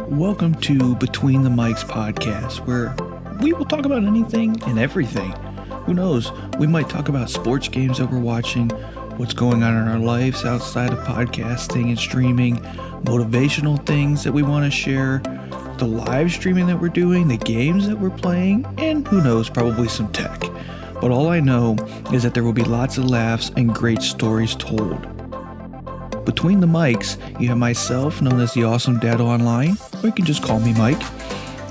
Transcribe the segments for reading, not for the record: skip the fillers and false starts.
Welcome to Between the Mics podcast, where we will talk about anything and everything. Who knows? We might talk about sports games that we're watching, what's going on in our lives outside of podcasting and streaming, motivational things that we want to share, the live streaming that we're doing, the games that we're playing, and who knows, probably some tech. But all I know is that there will be lots of laughs and great stories told. Between the Mics, you have myself, known as the awesome Dado Online, or you can just call me Mike,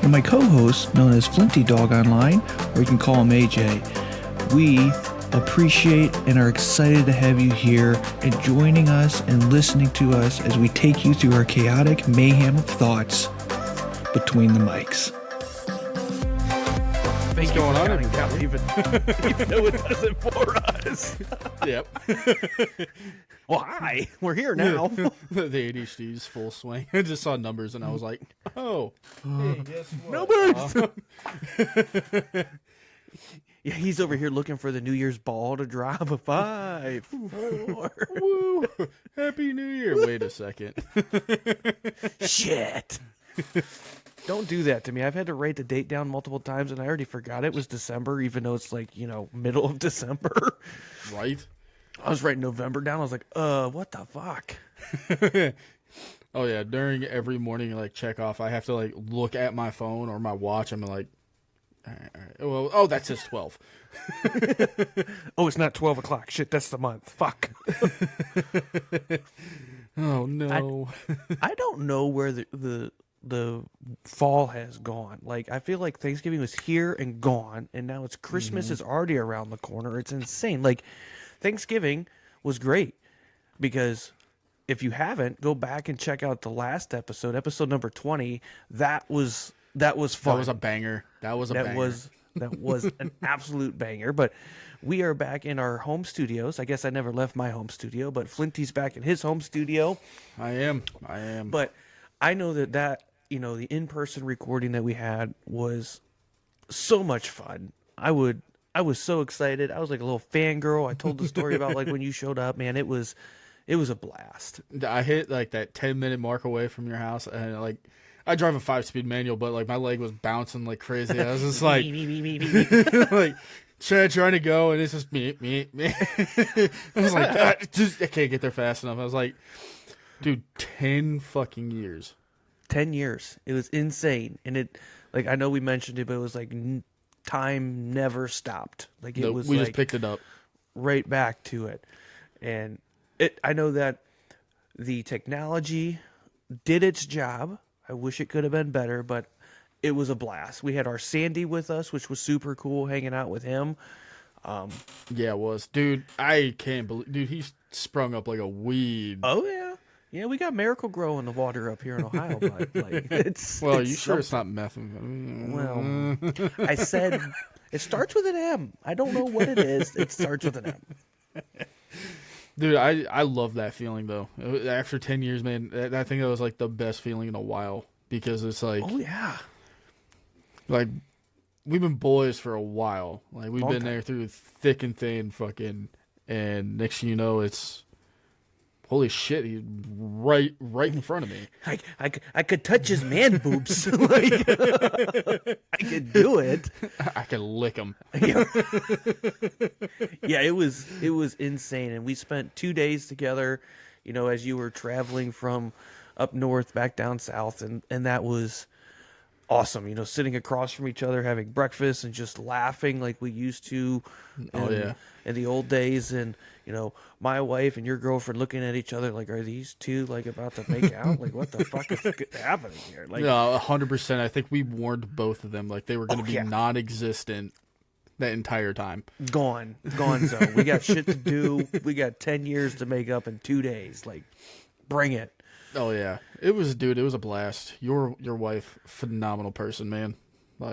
and my co-host, known as Flinty Dog Online, or you can call him AJ. We appreciate and are excited to have you here and joining us and listening to us as we take you through our chaotic mayhem of thoughts between the mics. What's going on? Even though it doesn't for us. Yep. Well, hi. We're here now. The ADHD's full swing. I just saw numbers and I was like, oh. Hey, guess what? Numbers! Yeah, he's over here looking for the New Year's ball to drop. A 5, 4. Woo! Happy New Year. Wait a second. Shit. Don't do that to me. I've had to write the date down multiple times, and I already forgot it was December, even though it's like, middle of December. Right? I was writing November down. I was like, what the fuck? Oh, yeah. During every morning, check off, I have to, look at my phone or my watch. I'm like, all right. Well, oh, that says 12. Oh, it's not 12 o'clock. Shit, that's the month. Fuck. Oh, no. I don't know where the fall has gone. I feel like Thanksgiving was here and gone, and now it's Christmas is already around the corner. It's insane. Thanksgiving was great because if you haven't, go back and check out the last episode number 20. That was fun. That was a banger. That was an absolute banger. But we are back in our home studios. I guess I never left my home studio, but Flinty's back in his home studio. I am. But I know that the in-person recording that we had was so much fun. I was so excited. I was like a little fangirl. I told the story about when you showed up, man. It was a blast. I hit that 10-minute mark away from your house, and I drive a 5-speed manual, but my leg was bouncing like crazy. I was just like, trying to go, and it's just me. I was like, I can't get there fast enough. I was like, dude, 10 fucking years. 10 years. It was insane. And it, I know we mentioned it, but it was time never stopped. We just picked it up right back to it. And I know that the technology did its job. I wish it could have been better, but it was a blast. We had our Sandy with us, which was super cool, hanging out with him. Yeah, it was. Dude, I can't believe... Dude, he sprung up like a weed. Oh, yeah. Yeah, we got Miracle Grow in the water up here in Ohio, but it's... Well, it's you sure it's not meth? Well, I said it starts with an M. I don't know what it is. It starts with an M. Dude, I love that feeling, though. After 10 years, man, I think that was, the best feeling in a while. Because it's Oh, yeah. We've been boys for a while. We've Long been time. there through thick and thin, fucking... And next thing you know, it's... Holy shit, he's right in front of me. I could touch his man boobs. I could do it. I could lick him. Yeah, it was insane. And we spent 2 days together, as you were traveling from up north back down south. And that was awesome. Sitting across from each other, having breakfast and just laughing like we used to. In the old days. And, my wife and your girlfriend looking at each other are these two about to make out? What the fuck is happening here? No, 100%. I think we warned both of them they were going to be non-existent that entire time. Gone zone. We got shit to do. We got 10 years to make up in 2 days. Bring it. Oh yeah, it was a blast. Your wife, phenomenal person, man.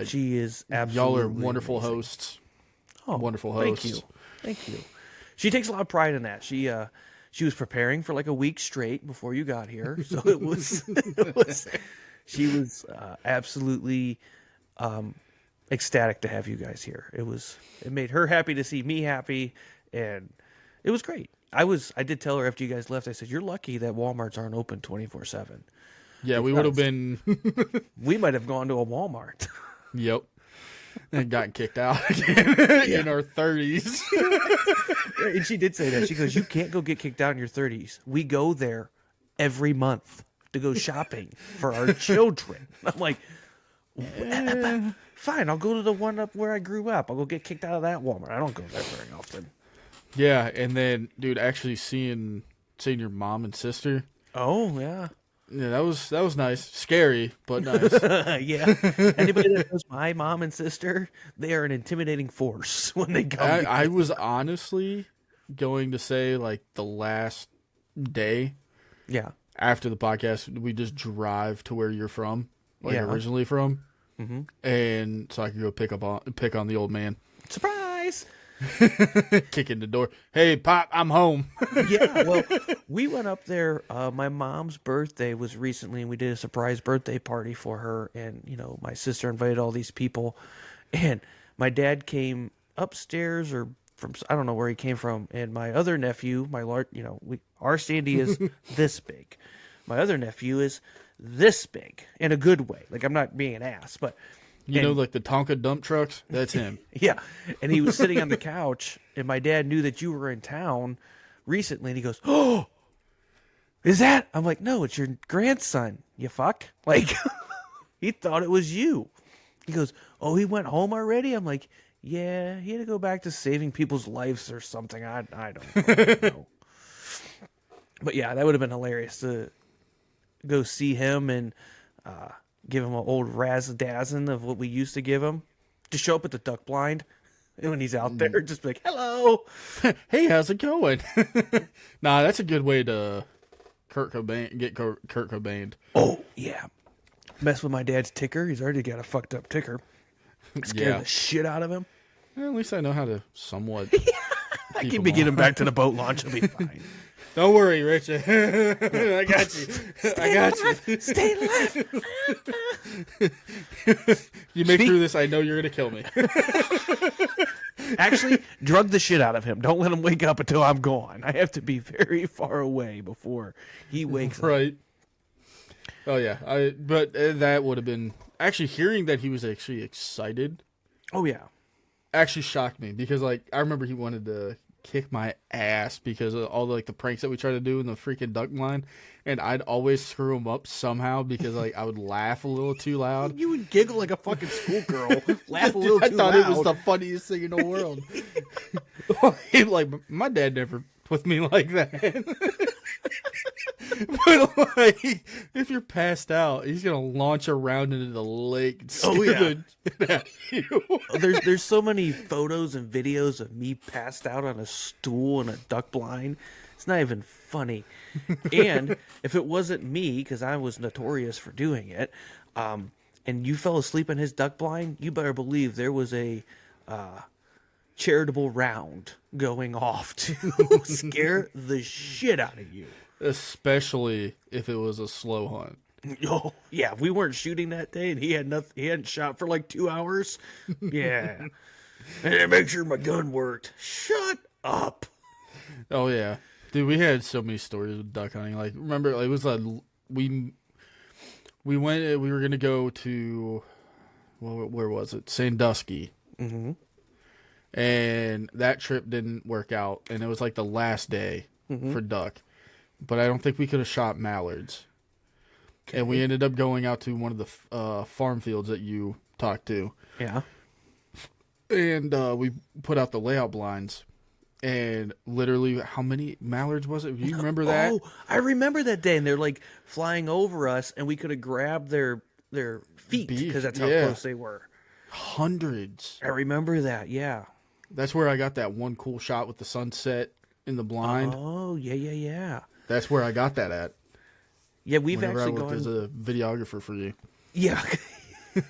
She is absolutely y'all are wonderful amazing. Hosts. Oh, wonderful hosts. Thank you. She takes a lot of pride in that. She was preparing for a week straight before you got here, so it was she was absolutely ecstatic to have you guys here. It made her happy to see me happy, and it was great. I did tell her after you guys left, I said, you're lucky that Walmarts aren't open 24/7. Yeah, we would have been. We might have gone to a Walmart. Yep. And gotten kicked out again in our 30s. And she did say that. She goes, "You can't go get kicked out in your 30s. We go there every month to go shopping for our children." I'm like, fine, I'll go to the one up where I grew up. I'll go get kicked out of that Walmart. I don't go there very often. Yeah, and then, dude, actually seeing your mom and sister. Oh, yeah. Yeah, that was nice. Scary, but nice. Yeah. Anybody that knows my mom and sister, they are an intimidating force when they come. I was honestly going to say, like, the last day after the podcast, we just drive to where you're from, originally from, and so I could go pick on the old man. Surprise! Kick in the door. Hey, Pop, I'm home. Yeah, well, we went up there. My mom's birthday was recently, and we did a surprise birthday party for her. And, my sister invited all these people. And my dad came upstairs I don't know where he came from. And my other nephew, our Sandy is this big. My other nephew is this big in a good way. Like, I'm not being an ass, but... like the Tonka dump trucks? That's him. Yeah. And he was sitting on the couch, and my dad knew that you were in town recently, and he goes, "Oh, is that?" I'm like, "No, it's your grandson, you fuck." Like, he thought it was you. He goes, "Oh, he went home already?" I'm like, "Yeah, he had to go back to saving people's lives or something. I don't know." But yeah, that would have been hilarious to go see him and give him an old razzle-dazzle of what we used to give him. Just show up at the duck blind when he's out there. Just be like, "Hello." Hey, how's it going? Nah, that's a good way to Kurt Cobain. Oh, yeah. Mess with my dad's ticker. He's already got a fucked up ticker. Scare the shit out of him. Well, at least I know how to somewhat. I can get him back to the boat launch. He'll be fine. Don't worry, Richard. I got you. Stay alive. You make through this, I know you're going to kill me. Actually, drug the shit out of him. Don't let him wake up until I'm gone. I have to be very far away before he wakes up. Right. Oh, yeah. But that would have been... Actually, hearing that he was actually excited... Oh, yeah. Actually shocked me because, I remember he wanted to kick my ass because of all the pranks that we try to do in the freaking duck line, and I'd always screw him up somehow because I would laugh a little too loud. You would giggle like a fucking schoolgirl. Laugh a little too loud. I thought it was the funniest thing in the world. My dad never with me like that. But if you're passed out, he's gonna launch around into the lake. And There's so many photos and videos of me passed out on a stool in a duck blind. It's not even funny. And if it wasn't me, because I was notorious for doing it, and you fell asleep in his duck blind, you better believe there was a charitable round going off to scare the shit out of you. Especially if it was a slow hunt. Oh, yeah. We weren't shooting that day, and he hadn't shot for 2 hours. Yeah. And make sure my gun worked. Shut up. Oh, yeah. Dude, we had so many stories with duck hunting. Remember, it was we went, we were going to go to, where was it? Sandusky. Mm-hmm. And that trip didn't work out, and it was the last day for duck. But I don't think we could have shot mallards. Okay. And we ended up going out to one of the farm fields that you talked to. Yeah. And we put out the layout blinds. And literally, how many mallards was it? Do you remember that? Oh, I remember that day. And they're flying over us, and we could have grabbed their feet because that's how close they were. Hundreds. I remember that, yeah. That's where I got that one cool shot with the sunset in the blind. Oh, yeah. That's where I got that at. Yeah, we've Whenever actually I worked as a videographer for you. Yeah.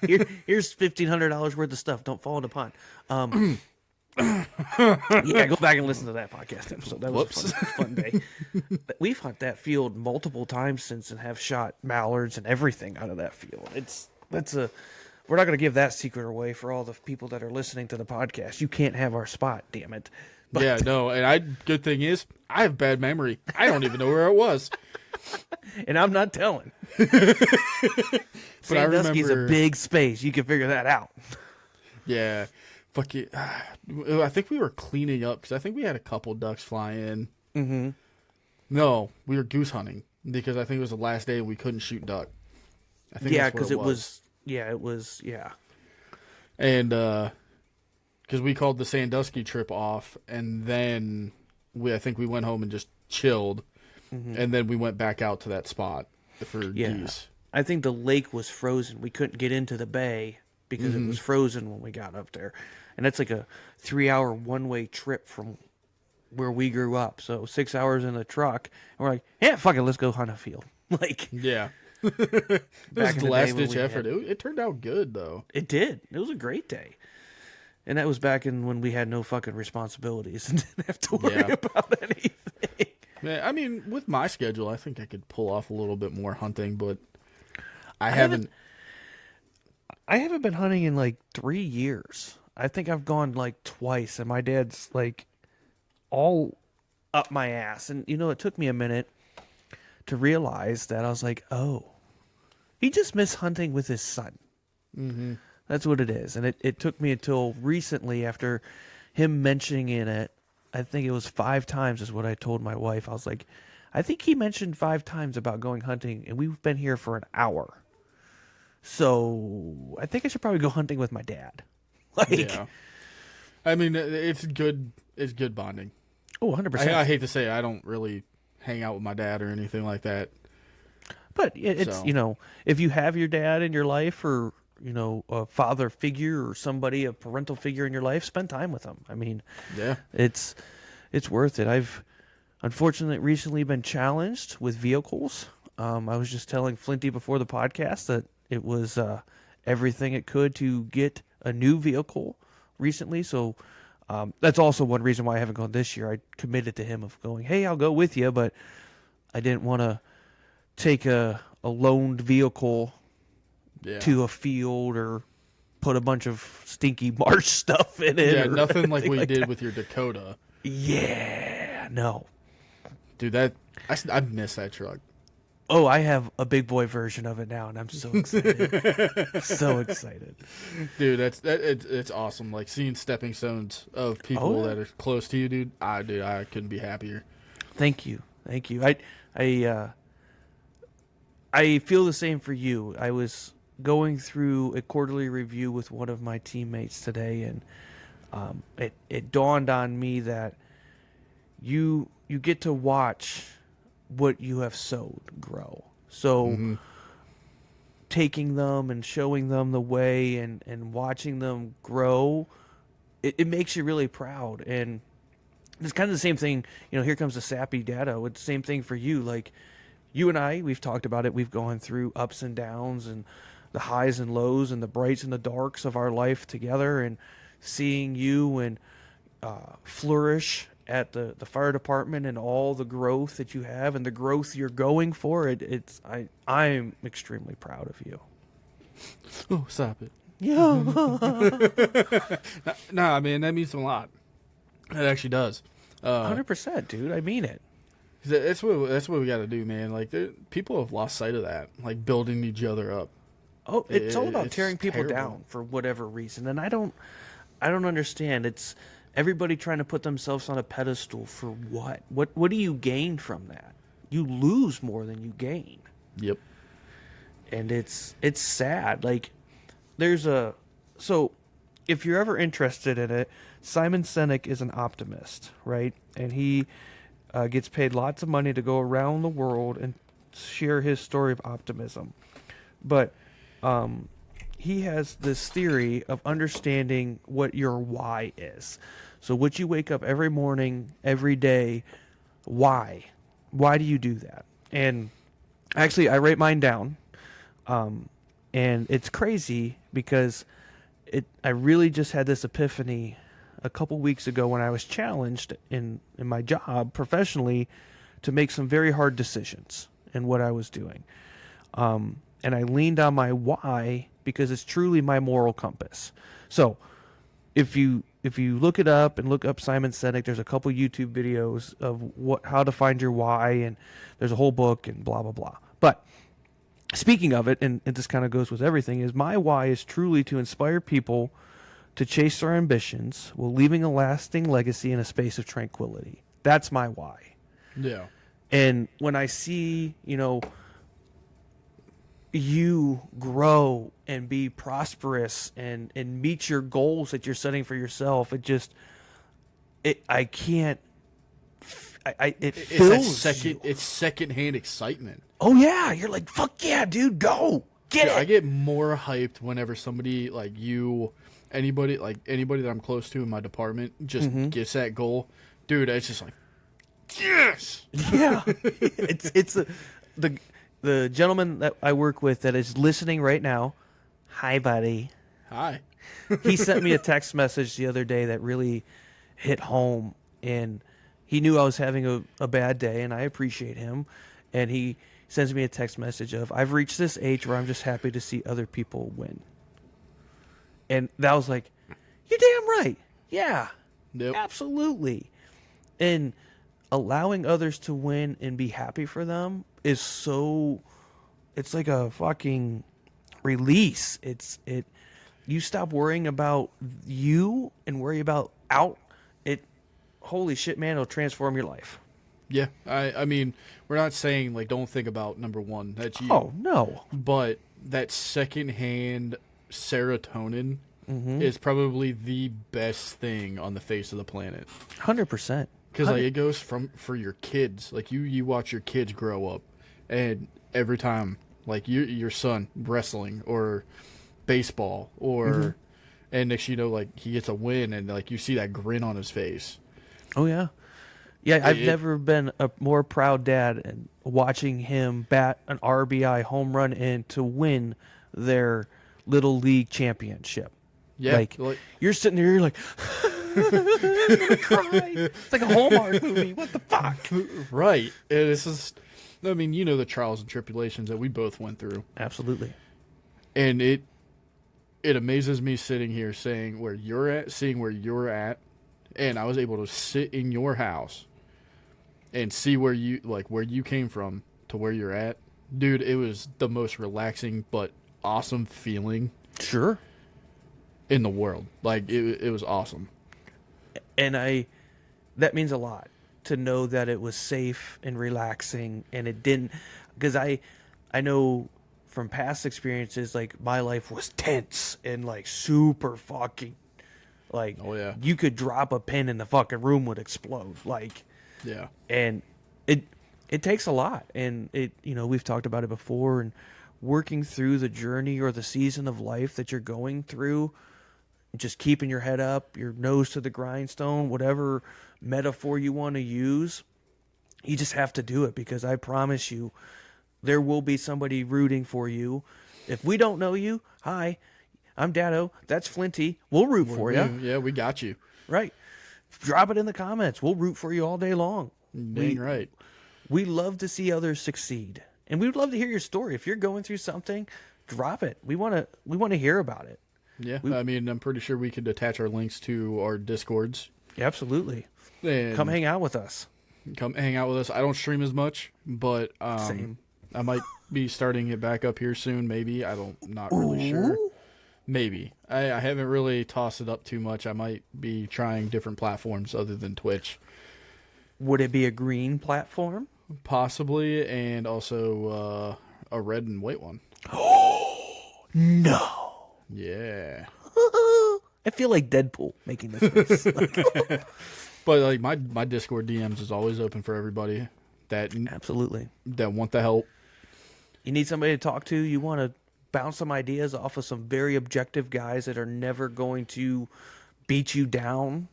Here's $1,500 worth of stuff. Don't fall in the pond. Yeah, go back and listen to that podcast episode. That was a fun day. We've hunted that field multiple times since and have shot mallards and everything out of that field. We're not going to give that secret away for all the people that are listening to the podcast. You can't have our spot, damn it. But, yeah, no, and good thing is, I have bad memory. I don't even know where it was. And I'm not telling. But I Sandusky's remember a big space. You can figure that out. Yeah. Fuck it. I think we were cleaning up because I think we had a couple ducks fly in. Mm-hmm. No, we were goose hunting because I think it was the last day we couldn't shoot duck. I think Yeah, that's what because it was. And because we called the Sandusky trip off, and then I think we went home and just chilled, and then we went back out to that spot for geese. I think the lake was frozen. We couldn't get into the bay because it was frozen when we got up there. And that's like a 3-hour one-way trip from where we grew up. So 6 hours in the truck. And we're like, yeah, fuck it, let's go hunt a field. Like, yeah. It was the last-ditch effort. It It turned out good, though. It did. It was a great day. And that was back in when we had no fucking responsibilities and didn't have to worry about anything. Man, I mean, with my schedule, I think I could pull off a little bit more hunting, but I haven't been hunting in like 3 years. I think I've gone like twice, and my dad's like all up my ass. And, it took me a minute to realize that. I was like, oh, he just missed hunting with his son. Mm-hmm. That's what it is. And it took me until recently, after him mentioning it, I think it was 5 times is what I told my wife. I was like, I think he mentioned 5 times about going hunting, and we've been here for an hour. So I think I should probably go hunting with my dad. Yeah. I mean, it's good. It's good bonding. Oh, 100%. I hate to say I don't really hang out with my dad or anything like that. But it's, if you have your dad in your life, or, a father figure or somebody, a parental figure in your life, spend time with them. I mean, yeah, it's worth it. I've unfortunately recently been challenged with vehicles. I was just telling Flinty before the podcast that it was everything it could to get a new vehicle recently. So that's also one reason why I haven't gone this year. I committed to him of going, hey, I'll go with you, but I didn't want to take a loaned vehicle to a field or put a bunch of stinky marsh stuff in it. Yeah, nothing like we did that. With your Dakota. Yeah, no. Dude, I miss that truck. Oh, I have a big boy version of it now, and I'm so excited. So excited. Dude, it's awesome. Like, seeing stepping stones of people that are close to you, dude. I couldn't be happier. Thank you. I feel the same for you. I was going through a quarterly review with one of my teammates today, and it dawned on me that you get to watch what you have sowed grow. So taking them and showing them the way and watching them grow, it makes you really proud. And it's kind of the same thing, here comes the sappy Dado. It's the same thing for you. Like, you and I, we've talked about it. We've gone through ups and downs and the highs and lows and the brights and the darks of our life together, and seeing you and flourish at the fire department and all the growth that you have and the growth you're going for. I'm extremely proud of you. Oh, stop it. Yeah. Nah, man, that means a lot. It actually does. 100%, dude. I mean it. That's what we got to do, man. Like, people have lost sight of that. Like, building each other up. Oh, it's all about tearing people terrible. down for whatever reason, and I don't understand. It's everybody trying to put themselves on a pedestal for what? What do you gain from that? You lose more than you gain. Yep. And it's sad. Like, so if you're ever interested in it, Simon Sinek is an optimist, right? And he gets paid lots of money to go around the world and share his story of optimism. But he has this theory of understanding what your why is. So what you wake up every morning, every day, why? Why do you do that? And actually, I write mine down. And it's crazy because I really just had this epiphany a couple weeks ago when I was challenged in my job professionally to make some very hard decisions in what I was doing. And I leaned on my why because it's truly my moral compass. So if you if you look it up and look up Simon Sinek, there's a couple YouTube videos of how to find your why, and there's a whole book and blah blah blah. But speaking of it, and this kind of goes with everything, is my why is truly to inspire people to chase their ambitions while leaving a lasting legacy in a space of tranquility. That's my why. Yeah. And when I see, you grow and be prosperous and meet your goals that you're setting for yourself, it fills you. It's secondhand excitement. Oh yeah, you're like, fuck yeah, dude, go get it. I get more hyped whenever somebody like anybody that I'm close to in my department just gets that goal, dude. It's just like, yes, yeah. It's the gentleman that I work with that is listening right now. Hi, buddy. Hi. He sent me a text message the other day that really hit home, and he knew I was having a bad day, and I appreciate him. And he sends me a text message of, I've reached this age where I'm just happy to see other people win. And that was like, you're damn right. Yeah, yep. Absolutely. And allowing others to win and be happy for them is it's like a fucking release. You stop worrying about you and worry about holy shit, man, it'll transform your life. Yeah. I mean, we're not saying like don't think about number one. That's you. Oh, no. But that secondhand serotonin is probably the best thing on the face of the planet. 100%. Because like it goes for your kids. Like you watch your kids grow up, and every time like your son wrestling or baseball or and next you know like he gets a win and like you see that grin on his face. Oh yeah. Yeah, I've never been a more proud dad, and watching him bat an RBI home run in to win their little league championship. Yeah, like you're sitting there, you're like, I'm gonna cry. It's like a Hallmark movie. What the fuck? Right. This is, I mean, you know the trials and tribulations that we both went through. Absolutely. And it amazes me sitting here seeing where you're at, and I was able to sit in your house and see where you came from to where you're at. Dude, it was the most relaxing but awesome feeling. Sure. In the world. Like it was awesome. And that means a lot to know that it was safe and relaxing, and it didn't, because I know from past experiences, like my life was tense and like super fucking like, oh yeah, you could drop a pin and the fucking room would explode. Like, yeah. And it takes a lot, and we've talked about it before, and working through the journey or the season of life that you're going through, just keeping your head up, your nose to the grindstone, whatever metaphor you want to use, you just have to do it, because I promise you there will be somebody rooting for you. If we don't know you, hi, I'm Dado, that's Flinty, we'll root for you. Yeah, we got you. Right. Drop it in the comments. We'll root for you all day long. Dang right. We love to see others succeed, and we would love to hear your story. If you're going through something, drop it. We want to hear about it. Yeah, I mean, I'm pretty sure we could attach our links to our Discords. Absolutely. And come hang out with us. Come hang out with us. I don't stream as much, but Same. I might be starting it back up here soon. Maybe not really sure. Maybe I haven't really tossed it up too much. I might be trying different platforms other than Twitch. Would it be a green platform? Possibly, and also a red and white one. No. Yeah. I feel like Deadpool making this face. But like my Discord DMs is always open for everybody that absolutely that want the help. You need somebody to talk to. You want to bounce some ideas off of some very objective guys that are never going to beat you down.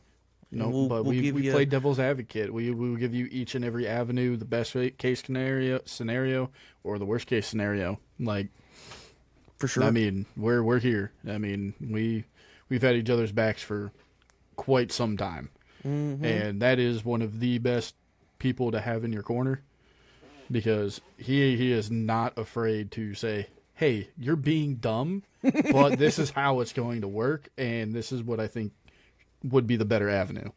No, but we play devil's advocate. We will give you each and every avenue, the best case scenario or the worst case scenario. Like, for sure. I mean, we're here. I mean, we've had each other's backs for quite some time, and that is one of the best people to have in your corner, because he is not afraid to say, "Hey, you're being dumb, but this is how it's going to work, and this is what I think would be the better avenue.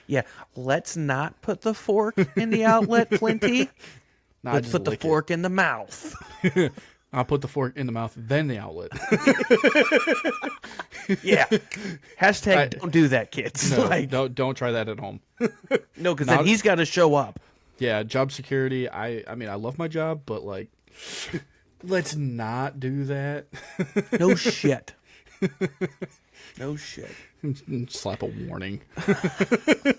Yeah, let's not put the fork in the outlet, Flinty. Let's put the fork in the mouth. I'll put the fork in the mouth, then the outlet. Yeah. Hashtag don't do that, kids. No, don't try that at home. No, because then he's got to show up. Yeah, job security. I mean, I love my job, but like, let's not do that. No shit. No shit. Slap a warning.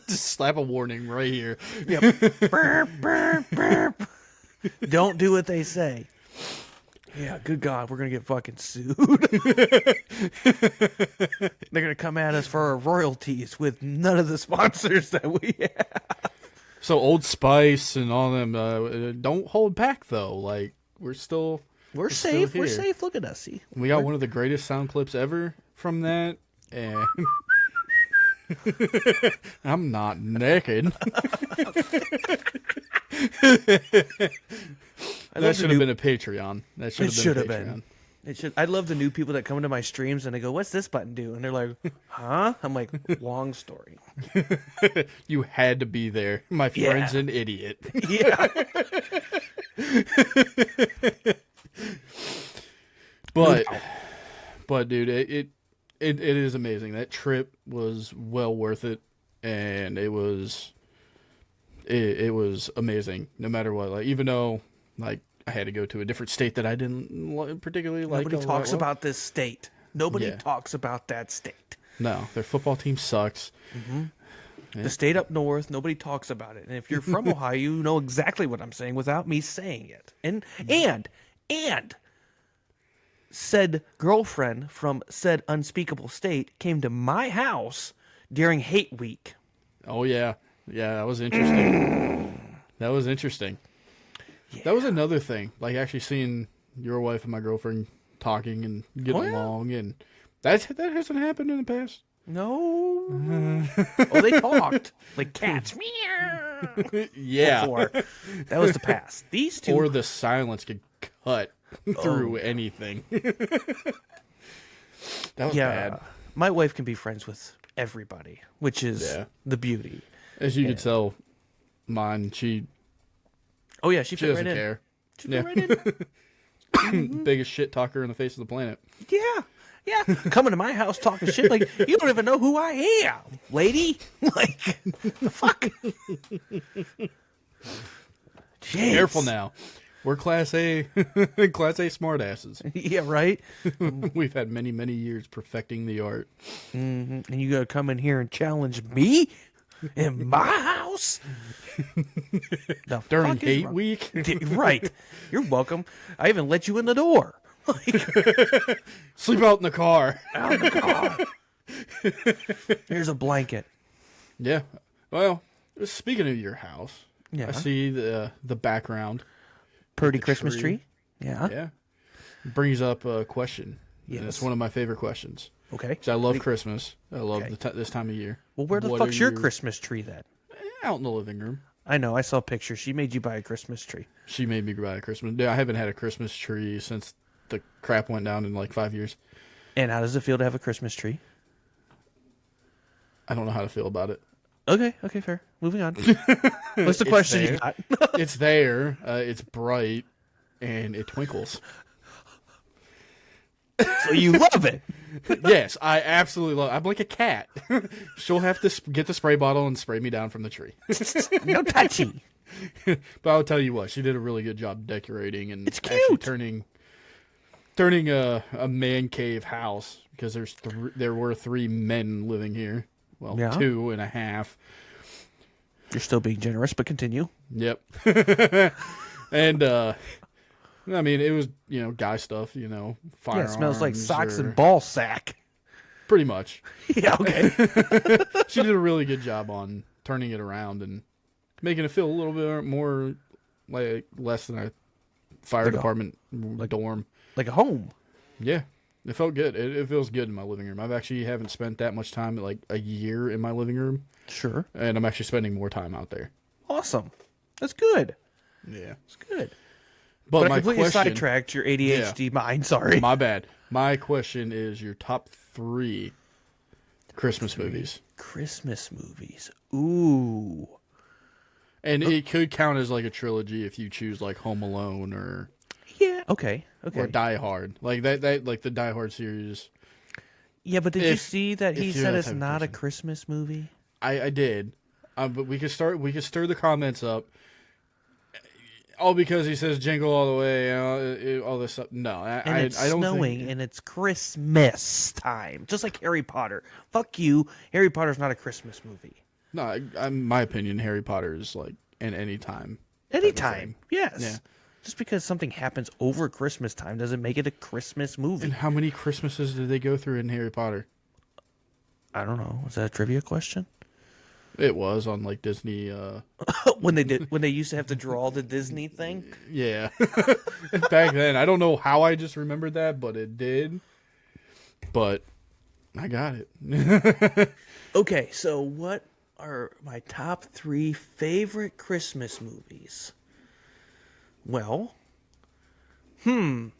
Just slap a warning right here. Yep. Burp, burp, burp. Don't do what they say. Yeah, good God, we're going to get fucking sued. They're going to come at us for our royalties with none of the sponsors that we have. So Old Spice and all them, don't hold back, though. Like, we're safe. Still we're safe. Look at us. See, we got one of the greatest sound clips ever from that. And I'm not naked. That should have been a Patreon. That should have been. It should. I love the new people that come into my streams and they go, "What's this button do?" And they're like, "Huh?" I'm like, "Long story." You had to be there. My friend's an idiot. Yeah. But dude, it is amazing. That trip was well worth it, and it was amazing. No matter what, like even though like I had to go to a different state that I didn't particularly like. Nobody talks about this state. Nobody talks about that state. No, their football team sucks. Mm-hmm. Yeah. The state up north, nobody talks about it. And if you're from Ohio, you know exactly what I'm saying without me saying it. And said girlfriend from said unspeakable state came to my house during Hate Week. Oh, yeah. Yeah, that was interesting. That was interesting. Yeah. That was another thing. Like, actually seeing your wife and my girlfriend talking and getting along. And that hasn't happened in the past. No. Oh, they talked. Like cats. Yeah. Before. That was the past. These two. Or the silence could cut through anything. That was bad. My wife can be friends with everybody, which is the beauty. As you could tell, mine, she fit right doesn't in. care. She fit right in. Biggest shit talker on the face of the planet. Yeah. Yeah, coming to my house talking shit like you don't even know who I am, lady. Like, fuck. Jeez. Careful now. We're Class A smartasses. Yeah, right. We've had many, many years perfecting the art. Mm-hmm. And you gotta come in here and challenge me in my house during Hate Week. Right. You're welcome. I even let you in the door. Sleep out in the car. Out in the car. Here's a blanket. Yeah. Well, speaking of your house, I see the background. Pretty Christmas tree. Yeah. Yeah. Brings up a question. Yes. And it's one of my favorite questions. Okay. Because I love Christmas. I love this time of year. Well, where the fuck's your Christmas tree then? Out in the living room. I know. I saw pictures. She made you buy a Christmas tree. She made me buy a Christmas. I haven't had a Christmas tree since the crap went down in like 5 years. And how does it feel to have a Christmas tree? I don't know how to feel about it. Okay, fair. Moving on. What's the question you got? It's there. It's bright, and it twinkles. So you love it? Yes, I absolutely love it. I'm like a cat. She'll have to get the spray bottle and spray me down from the tree. No touchy. But I'll tell you what, she did a really good job decorating and it's cute. Turning a man cave house, because there were 3 men living here. Well, 2.5. You're still being generous, but continue. Yep. And I mean, it was guy stuff. Firearms. Yeah, it smells like socks and ball sack. Pretty much. Yeah. Okay. She did a really good job on turning it around and making it feel a little bit more like less than a fire department dorm. Like a home. Yeah. It felt good. It feels good in my living room. Haven't spent that much time, like a year in my living room. Sure. And I'm actually spending more time out there. Awesome. That's good. Yeah. It's good. But I completely sidetracked your ADHD mind. Sorry. My bad. My question is your top 3 Christmas movies. Christmas movies. Ooh. And it could count as like a trilogy if you choose like Home Alone or okay. Or Die Hard. Like that like the Die Hard series. Yeah, but did you see that he said it's not a person. Christmas movie? I did. But we could stir the comments up. All because he says jingle all the way, all this stuff. No, It's I don't snowing think... and it's Christmas time. Just like Harry Potter. Fuck you. Harry Potter's not a Christmas movie. No, in my opinion, Harry Potter is like an anytime. Anytime. Yes. Yeah. Just because something happens over Christmas time doesn't make it a Christmas movie. And how many Christmases did they go through in Harry Potter? I don't know. Was that a trivia question? It was on like Disney. when they used to have to draw the Disney thing. Yeah. Back then, I don't know how I just remembered that, but it did. But I got it. Okay, so what are my top 3 favorite Christmas movies? Well, curious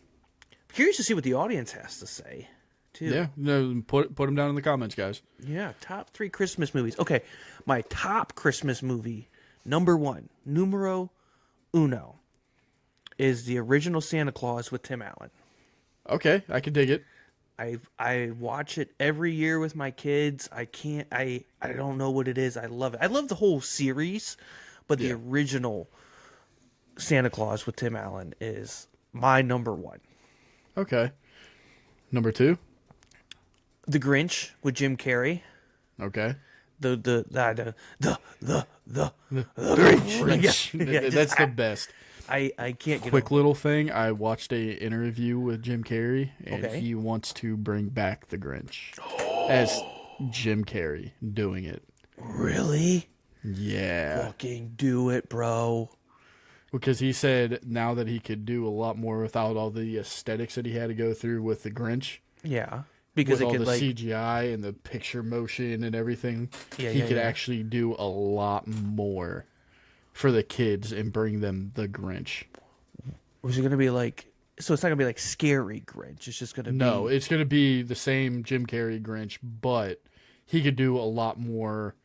to see what the audience has to say, too. Yeah, no, put them down in the comments, guys. Yeah, top 3 Christmas movies. Okay, my top Christmas movie, number 1, numero uno, is the original Santa Claus with Tim Allen. Okay, I can dig it. I watch it every year with my kids. I don't know what it is. I love it. I love the whole series, but the original Santa Claus with Tim Allen is my number 1. Okay. Number 2? The Grinch with Jim Carrey. Okay. The Grinch. Yeah, That's the best. I can't get Quick little thing. I watched a interview with Jim Carrey, and he wants to bring back the Grinch as Jim Carrey doing it. Really? Yeah. Fucking do it, bro. Because he said now that he could do a lot more without all the aesthetics that he had to go through with the Grinch. Yeah. Because with it all could the like CGI and the picture motion and everything, he could actually do a lot more for the kids and bring them the Grinch. Was it going to be like... So it's not going to be like scary Grinch. It's just going to be... No, it's going to be the same Jim Carrey Grinch, but he could do a lot more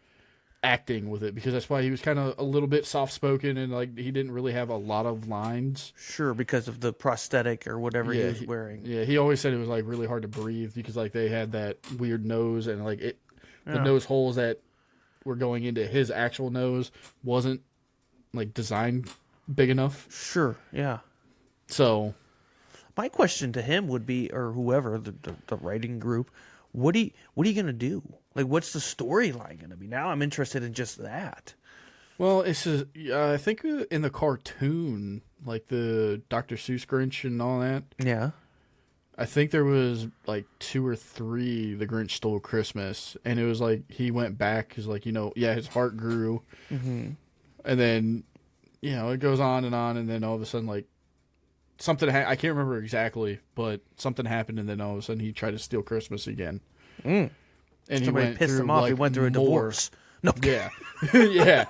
acting with it, because that's why he was kind of a little bit soft-spoken and like he didn't really have a lot of lines. Sure, because of the prosthetic or whatever he was wearing. Yeah, he always said it was like really hard to breathe because like they had that weird nose and like the nose holes that were going into his actual nose wasn't like designed big enough. Sure, yeah. So my question to him would be, or whoever, the writing group, what are you going to do? Like, what's the storyline going to be? Now I'm interested in just that. Well, it's just, I think in the cartoon, like the Dr. Seuss Grinch and all that. Yeah. I think there was like 2 or 3 The Grinch Stole Christmas, and it was like he went back because like, his heart grew. Mm-hmm. And then, it goes on, and then all of a sudden, like, something, I can't remember exactly, but something happened, and then all of a sudden he tried to steal Christmas again. Mm. And somebody pissed him off. He went through a divorce. No. Yeah. Yeah.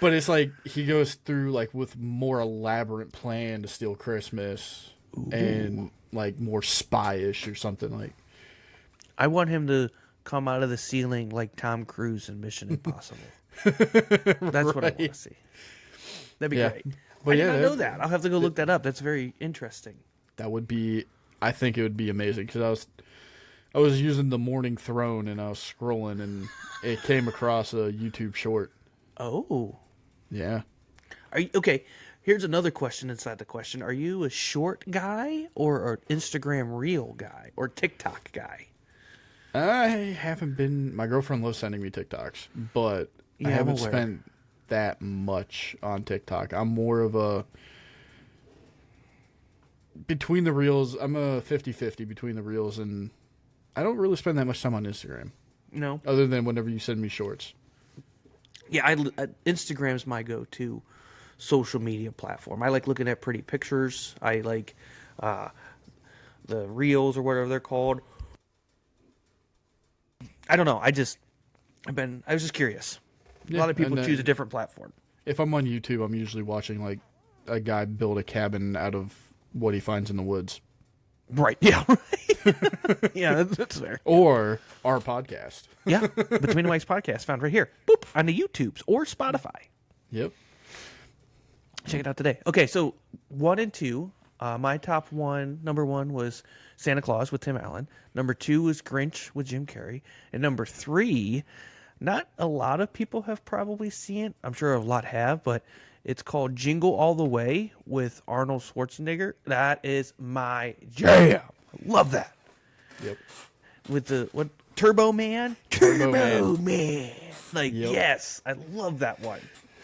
But it's like he goes through like with more elaborate plan to steal Christmas. Ooh. And like more spy-ish or something like. I want him to come out of the ceiling like Tom Cruise in Mission Impossible. That's what I want to see. That'd be great. But I did not know that. I'll have to go look that up. That's very interesting. That would be, I think it would be amazing, because I was using the Morning Throne and I was scrolling and it came across a YouTube short. Oh. Yeah. Are you, okay, here's another question inside the question. Are you a short guy or an Instagram reel guy or TikTok guy? I haven't been, my girlfriend loves sending me TikToks, but I haven't spent that much on TikTok. I'm more of a, between the reels, I'm a 50-50 between the reels, and I don't really spend that much time on Instagram. No. Other than whenever you send me shorts. Yeah, Instagram's my go-to social media platform. I like looking at pretty pictures. I like the reels or whatever they're called. I don't know. I was just curious. A lot of people choose a different platform. If I'm on YouTube, I'm usually watching like a guy build a cabin out of what he finds in the woods. Right. Yeah. Right. Yeah, that's fair. Or our podcast. Yeah. Between the Mics podcast found right here. Boop. On the YouTubes or Spotify. Yep. Check it out today. Okay, so 1 and 2. My top one, number 1 was Santa Claus with Tim Allen. Number 2 was Grinch with Jim Carrey. And number 3, not a lot of people have probably seen it. I'm sure a lot have, but it's called Jingle All the Way with Arnold Schwarzenegger. That is my jam. I love that. Yep. With the Turbo Man? Turbo Man. Like, yes, I love that one.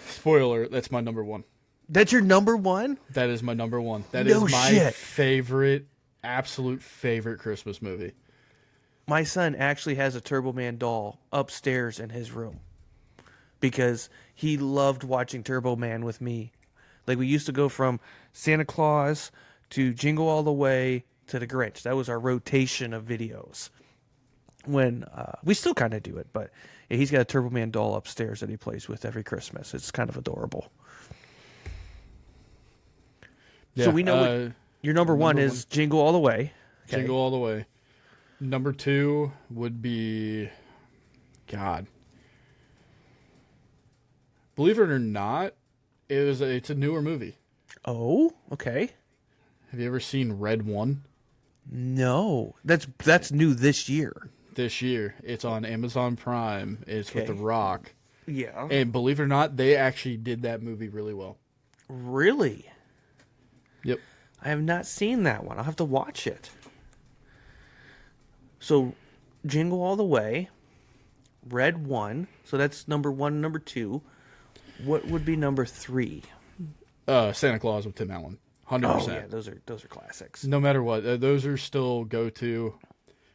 Spoiler, that's my number 1. That's your number 1? That is my number 1. That No is my shit. favorite, absolute favorite Christmas movie. My son actually has a Turbo Man doll upstairs in his room because he loved watching Turbo Man with me. Like, we used to go from Santa Claus to Jingle All the Way to the Grinch. That was our rotation of videos. When we still kind of do it, but yeah, he's got a Turbo Man doll upstairs that he plays with every Christmas. It's kind of adorable. Yeah, so we know what your number one is Jingle All the Way. Okay. Jingle All the Way. Number 2 would be, God. Believe it or not, it's a newer movie. Oh, okay. Have you ever seen Red 1? No. That's new this year. This year. It's on Amazon Prime. It's with The Rock. Yeah. And believe it or not, they actually did that movie really well. Really? Yep. I have not seen that one. I'll have to watch it. So, Jingle All the Way, Red 1. So that's number 1, number 2. What would be number 3? Santa Claus with Tim Allen. 100%. Oh, yeah, those are classics. No matter what, those are still go-to.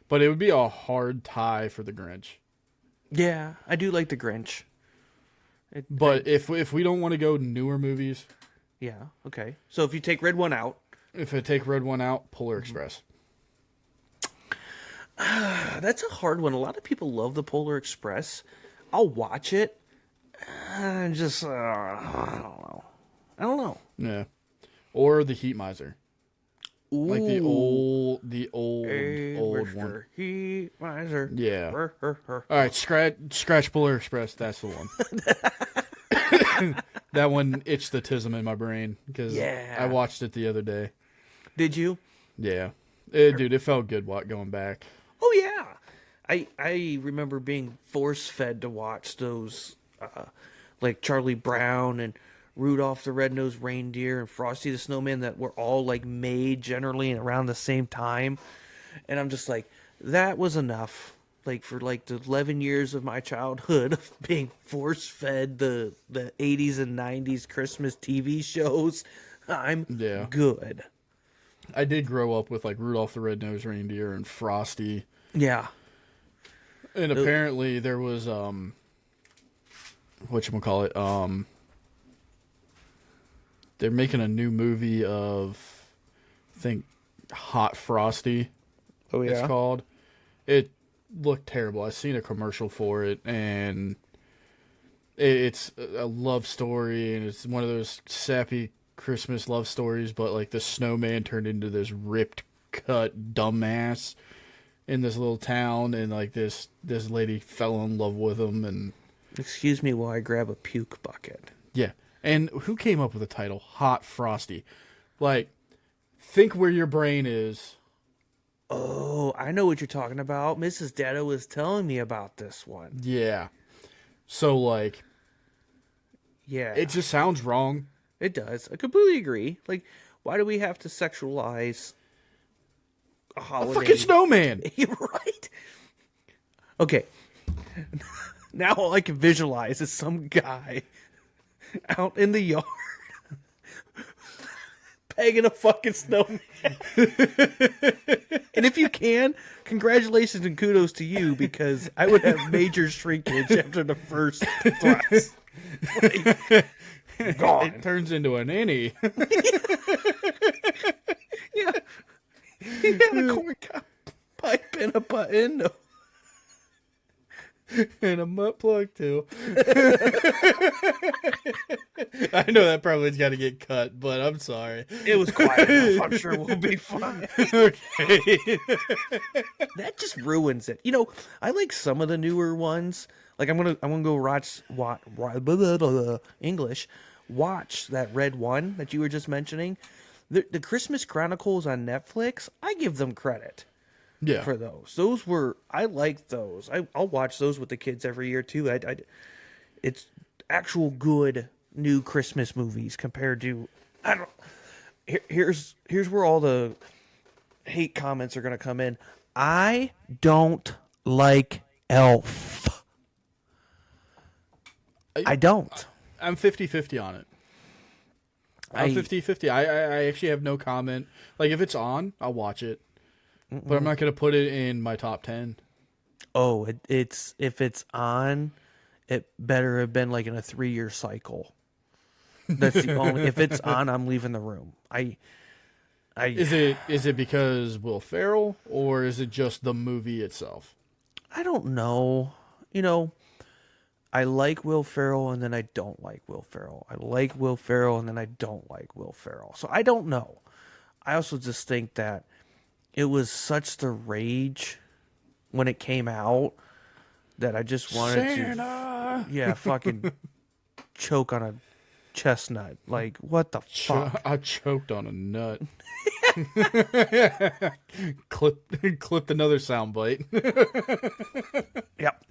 But it would be a hard tie for the Grinch. Yeah, I do like the Grinch. If we don't want to go newer movies... Yeah, okay. So if you take Red 1 out... If I take Red 1 out, Polar Express. That's a hard one. A lot of people love the Polar Express. I'll watch it. I don't know. Yeah. Or the Heat Miser. Ooh. Like the old one. Heat Miser. Yeah. All right, scratch Polar Express. That's the one. That one itched the tism in my brain because I watched it the other day. Did you? Yeah. Dude, it felt good going back. Oh, yeah. I remember being force-fed to watch those, like Charlie Brown and Rudolph the Red-Nosed Reindeer and Frosty the Snowman that were all, like, made generally around the same time. And I'm just like, that was enough. Like, for, like, the 11 years of my childhood of being force-fed the 80s and 90s Christmas TV shows, I'm good. I did grow up with, like, Rudolph the Red-Nosed Reindeer and Frosty. Yeah. And apparently there was, whatchamacallit, they're making a new movie of, I think, Hot Frosty. Oh, yeah? It's called. It looked terrible. I've seen a commercial for it, and it's a love story, and it's one of those sappy Christmas love stories, but, like, the snowman turned into this ripped, cut dumbass in this little town, and, like, this lady fell in love with him, and... Excuse me while I grab a puke bucket. Yeah. And who came up with the title Hot Frosty? Like, think where your brain is. Oh, I know what you're talking about. Mrs. Dado was telling me about this one. Yeah. So, like... Yeah. It just sounds wrong. It does. I completely agree. Like, why do we have to sexualize a holiday? A fucking snowman! You're right. Okay. Now all I can visualize is some guy out in the yard pegging a fucking snowman. And if you can, congratulations and kudos to you, because I would have major shrinkage after the first thrust. Like, gone. It turns into an innie. Yeah. He had a corn cob pipe and a button. And a butt plug, too. I know that probably has got to get cut, but I'm sorry. It was quiet enough. I'm sure we'll be fine. Okay. That just ruins it. I like some of the newer ones. Like I'm gonna go English. Watch that Red One that you were just mentioning. The Christmas Chronicles on Netflix. I give them credit. Yeah. For those. I like those. I'll watch those with the kids every year too. It's actual good new Christmas movies compared to here's where all the hate comments are going to come in. I don't like Elf. I don't. I'm 50-50 on it. I'm 50-50. I actually have no comment. Like, if it's on, I'll watch it. But I'm not going to put it in my top 10. Oh, if it's on, it better have been like in a 3-year cycle. That's the only. If it's on, I'm leaving the room. Is it because Will Ferrell, or is it just the movie itself? I don't know. I like Will Ferrell and then I don't like Will Ferrell. I like Will Ferrell and then I don't like Will Ferrell. So I don't know. I also just think that it was such the rage when it came out that I just wanted to fucking choke on a chestnut. Like, what the fuck? I choked on a nut. Clipped another soundbite. Yep.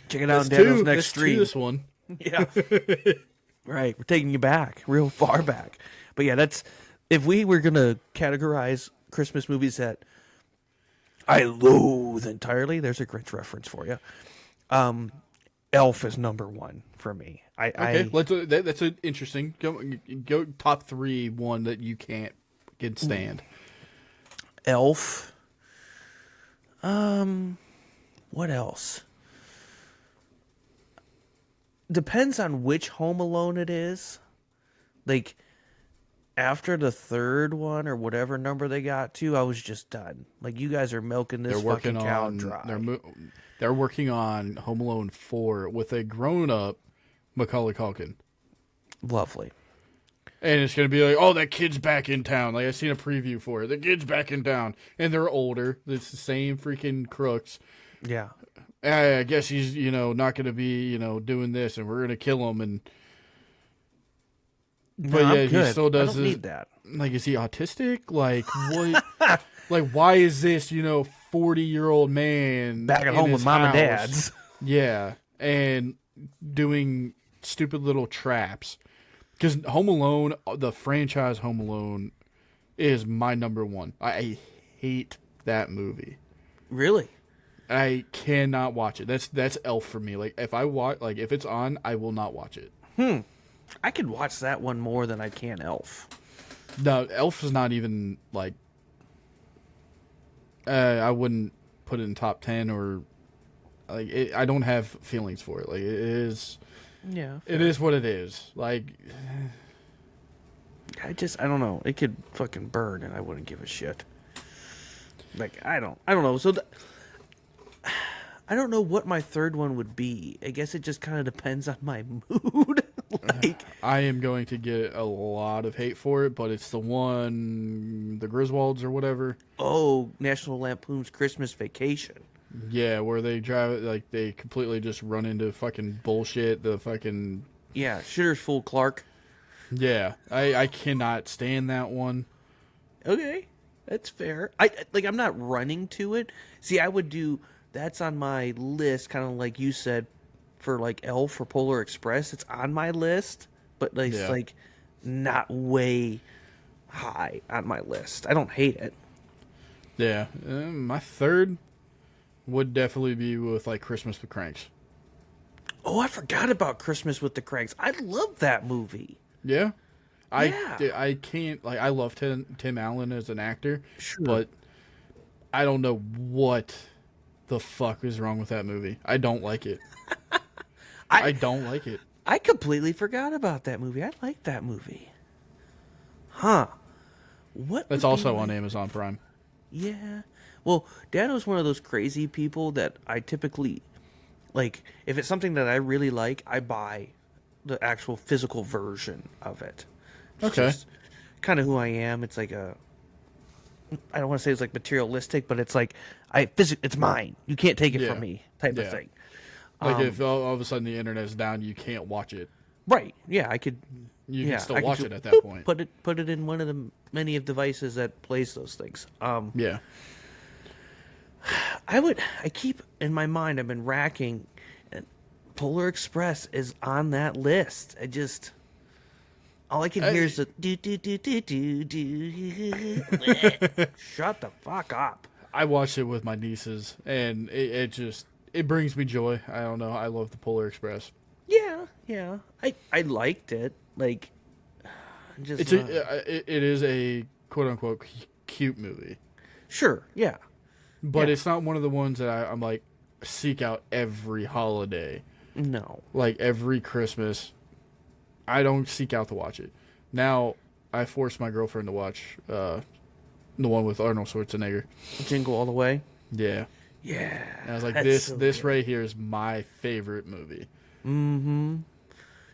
Check it out on Dano's next stream. This one. Yeah. Right. We're taking you back, real far back. But yeah, that's if we were gonna categorize Christmas movies that I loathe entirely. There's a Grinch reference for you. Elf is number one for me. That's an interesting. Go top 3 one that you can't stand. Elf. What else? Depends on which Home Alone it is. Like, after the third one or whatever number they got to, I was just done. Like, you guys are milking this fucking cow dry. They're working on Home Alone 4 with a grown-up Macaulay Culkin. Lovely. And it's going to be like, oh, that kid's back in town. Like, I've seen a preview for it. The kid's back in town. And they're older. It's the same freaking crooks. Yeah. I guess he's, not going to be, doing this, and we're going to kill him. But he still does this. Need that. Like, is he autistic? Like, what? Like, why is this, 40-year-old man back at home with mom and dad's? Yeah. And doing stupid little traps. Because Home Alone, the franchise Home Alone, is my number one. I hate that movie. Really? I cannot watch it. That's Elf for me. Like, if it's on, I will not watch it. I could watch that one more than I can Elf. No, Elf is not even like. I wouldn't put it in top 10 or like. I don't have feelings for it. Like, it is. Yeah. It is what it is. Like. I don't know. It could fucking burn, and I wouldn't give a shit. Like, I don't know. So. I don't know what my third one would be. I guess it just kind of depends on my mood. Like, I am going to get a lot of hate for it, but it's the Griswolds or whatever. Oh, National Lampoon's Christmas Vacation. Yeah, where they drive, like, they completely just run into fucking bullshit. Yeah, Shitter's Fool Clark. Yeah, I cannot stand that one. Okay, that's fair. I'm not running to it. See, I would do... That's on my list, kind of like you said, for like Elf or Polar Express. It's on my list, but it's like not way high on my list. I don't hate it. Yeah, my third would definitely be with like Christmas with Cranks. Oh, I forgot about Christmas with the Cranks. I love that movie. Yeah, I can't like. I love Tim Allen as an actor, but I don't know what the fuck is wrong with that movie. I don't like it. I don't like it. I completely forgot about that movie. I like that movie. Huh. That's also on Amazon Prime. Yeah. Well, Dano's one of those crazy people that I typically, like, if it's something that I really like, I buy the actual physical version of it. It's Okay. kind of who I am. It's like I don't want to say it's like materialistic, but it's like it's mine. You can't take it from me, type of thing. Like if all of a sudden the internet's down, you can't watch it. Right? Yeah, I could. You can still I watch could it at that point. Put it in one of the many of devices that plays those things. Yeah. I keep in my mind. I've been racking, and Polar Express is on that list. All I can hear is the do do do do do do. Shut the fuck up. I watched it with my nieces, and it brings me joy. I don't know. I love the Polar Express. Yeah. I liked it. Like, just it is a quote unquote cute movie. Sure. Yeah. But it's not one of the ones that I'm like seek out every holiday. No. Like every Christmas, I don't seek out to watch it. Now I forced my girlfriend to watch the one with Arnold Schwarzenegger. Jingle All the Way. Yeah. Yeah. And I was like, this right here is my favorite movie. Mm-hmm.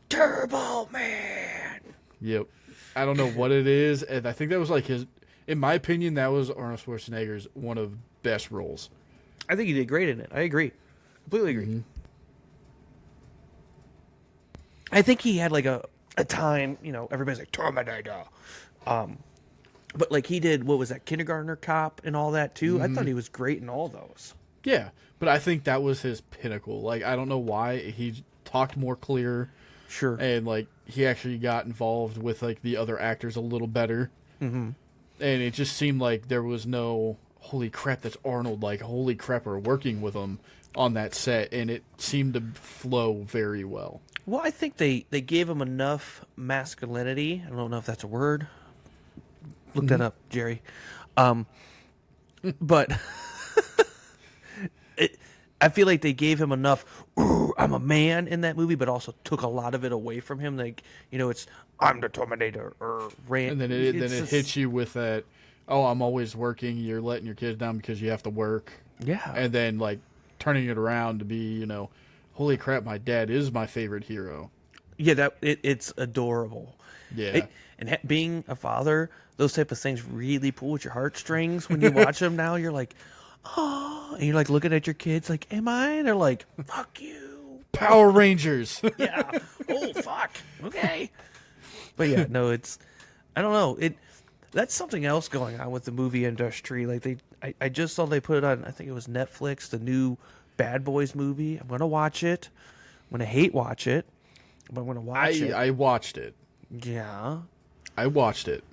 Turbo Man. Yep. I don't know what it is, and I think that was like in my opinion, that was Arnold Schwarzenegger's one of best roles. I think he did great in it. I agree. Completely agree. Mm-hmm. I think he had like a time, everybody's like Terminator. But like he did, what was that, Kindergartner Cop and all that too? I thought he was great in all those. Yeah, but I think that was his pinnacle. Like, I don't know why he talked more clear. Sure. And like he actually got involved with like the other actors a little better. Mm-hmm. And it just seemed like there was no holy crap, that's Arnold. Like, holy crap, we're working with him on that set, and it seemed to flow very well. Well, I think they gave him enough masculinity. I don't know if that's a word. Look that up, Jerry. But I feel like they gave him enough, "Ooh, I'm a man" in that movie, but also took a lot of it away from him. Like, it's I'm the Terminator or Rand. And then it hits you with that, oh, I'm always working. You're letting your kids down because you have to work. Yeah. And then like turning it around to be, holy crap, my dad is my favorite hero. Yeah, it's adorable. Yeah. And being a father, those type of things really pull at your heartstrings when you watch them now. You're like, oh, and you're like looking at your kids like, am I? And they're like, fuck you. Power Rangers. Yeah. Oh, fuck. Okay. But yeah, no, I don't know. That's something else going on with the movie industry. Like I just saw they put it on, I think it was Netflix, the new Bad Boys movie. I'm going to watch it. I'm going to hate watch it, but I'm going to watch it. I watched it. Yeah. I watched it.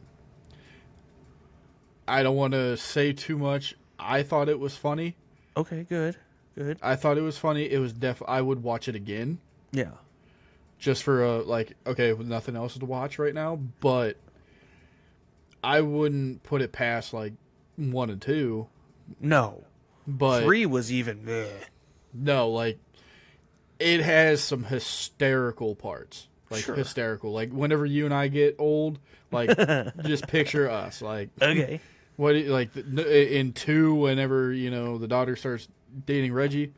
I don't want to say too much. I thought it was funny. Okay, good. I thought it was funny. It was I would watch it again. Yeah. Just for okay, with nothing else to watch right now, but I wouldn't put it past like 1 and 2. No. But 3 was even meh. No, like it has some hysterical parts. Like sure. Hysterical. Like whenever you and I get old, like just picture us. Like okay. What like in 2, whenever the daughter starts dating Reggie,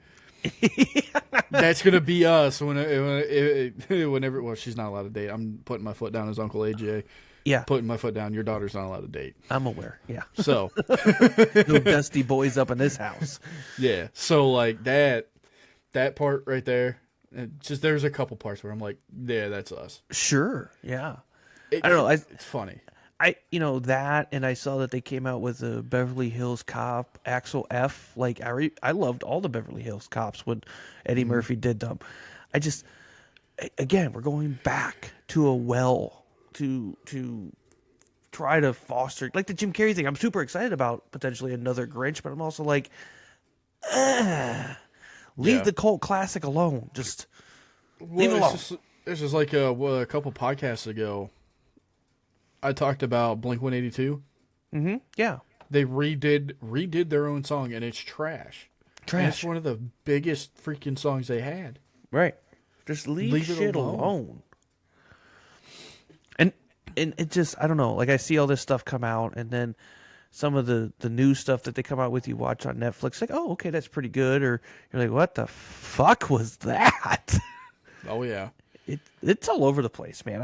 that's gonna be us. Whenever well, she's not allowed to date. I'm putting my foot down as Uncle AJ. Yeah, putting my foot down. Your daughter's not allowed to date. I'm aware. Yeah. So no dusty boys up in this house. Yeah. So like that part right there. Just there's a couple parts where I'm like, yeah, that's us. Sure. Yeah. I don't know. It's funny. That, and I saw that they came out with a Beverly Hills Cop, Axel F. Like I loved all the Beverly Hills Cops when Eddie Murphy did them. Again, we're going back to a well to try to foster like the Jim Carrey thing. I'm super excited about potentially another Grinch, but I'm also like, leave the cult classic alone. Just leave it alone. It's just like a couple podcasts ago. I talked about Blink-182. Mm-hmm. Yeah. They redid their own song, and it's trash. And it's one of the biggest freaking songs they had. Right. Just leave shit alone. And it just, I don't know. Like, I see all this stuff come out, and then some of the new stuff that they come out with, you watch on Netflix, like, oh, okay, that's pretty good. Or you're like, what the fuck was that? Oh, yeah. It's all over the place, man.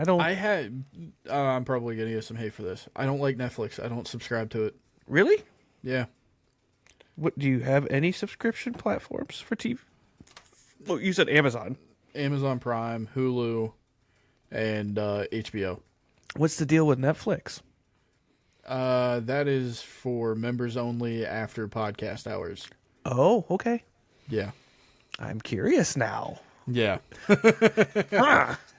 I'm probably gonna get some hate for this. I don't like Netflix. I don't subscribe to it. Really? Yeah. What, do you have any subscription platforms for TV? Well, you said Amazon. Amazon Prime, Hulu, and HBO. What's the deal with Netflix? That is for members only after podcast hours. Oh, okay. Yeah. I'm curious now. Yeah.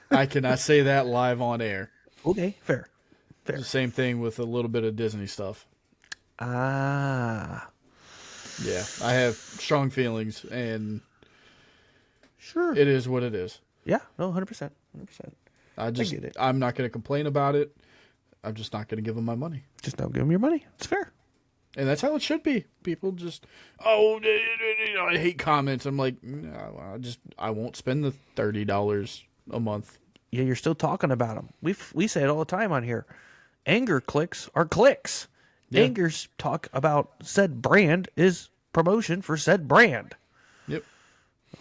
I cannot say that live on air. Okay, fair. It's the same thing with a little bit of Disney stuff. Ah. Yeah, I have strong feelings, and sure, it is what it is. Yeah, no, 100%. 100%. I get it. I'm not going to complain about it. I'm just not going to give them my money. Just don't give them your money. It's fair. And that's how it should be. People just, I hate comments. I'm like, no, I won't spend the $30 a month. Yeah, you're still talking about them. We say it all the time on here. Anger clicks are clicks. Yeah. Anger's talk about said brand is promotion for said brand. Yep.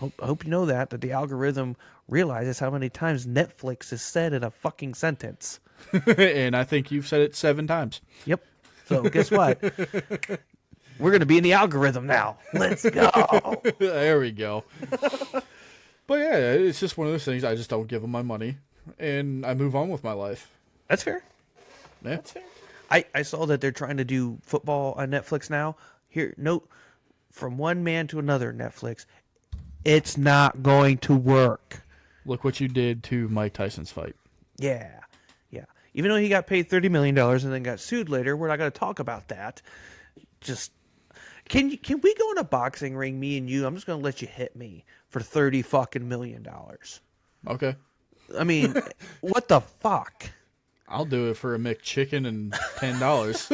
I hope you know that the algorithm realizes how many times Netflix is said in a fucking sentence. And I think you've said it 7 times. Yep. So guess what? We're going to be in the algorithm now. Let's go. There we go. But yeah, it's just one of those things. I just don't give them my money, and I move on with my life. That's fair. Yeah. That's fair. I saw that they're trying to do football on Netflix now. Here, note from one man to another, Netflix. It's not going to work. Look what you did to Mike Tyson's fight. Yeah. Yeah. Even though he got paid $30 million and then got sued later, we're not going to talk about that. Just, can we go in a boxing ring, me and you? I'm just going to let you hit me for $30 fucking million. Okay. I mean, what the fuck? I'll do it for a McChicken and $10.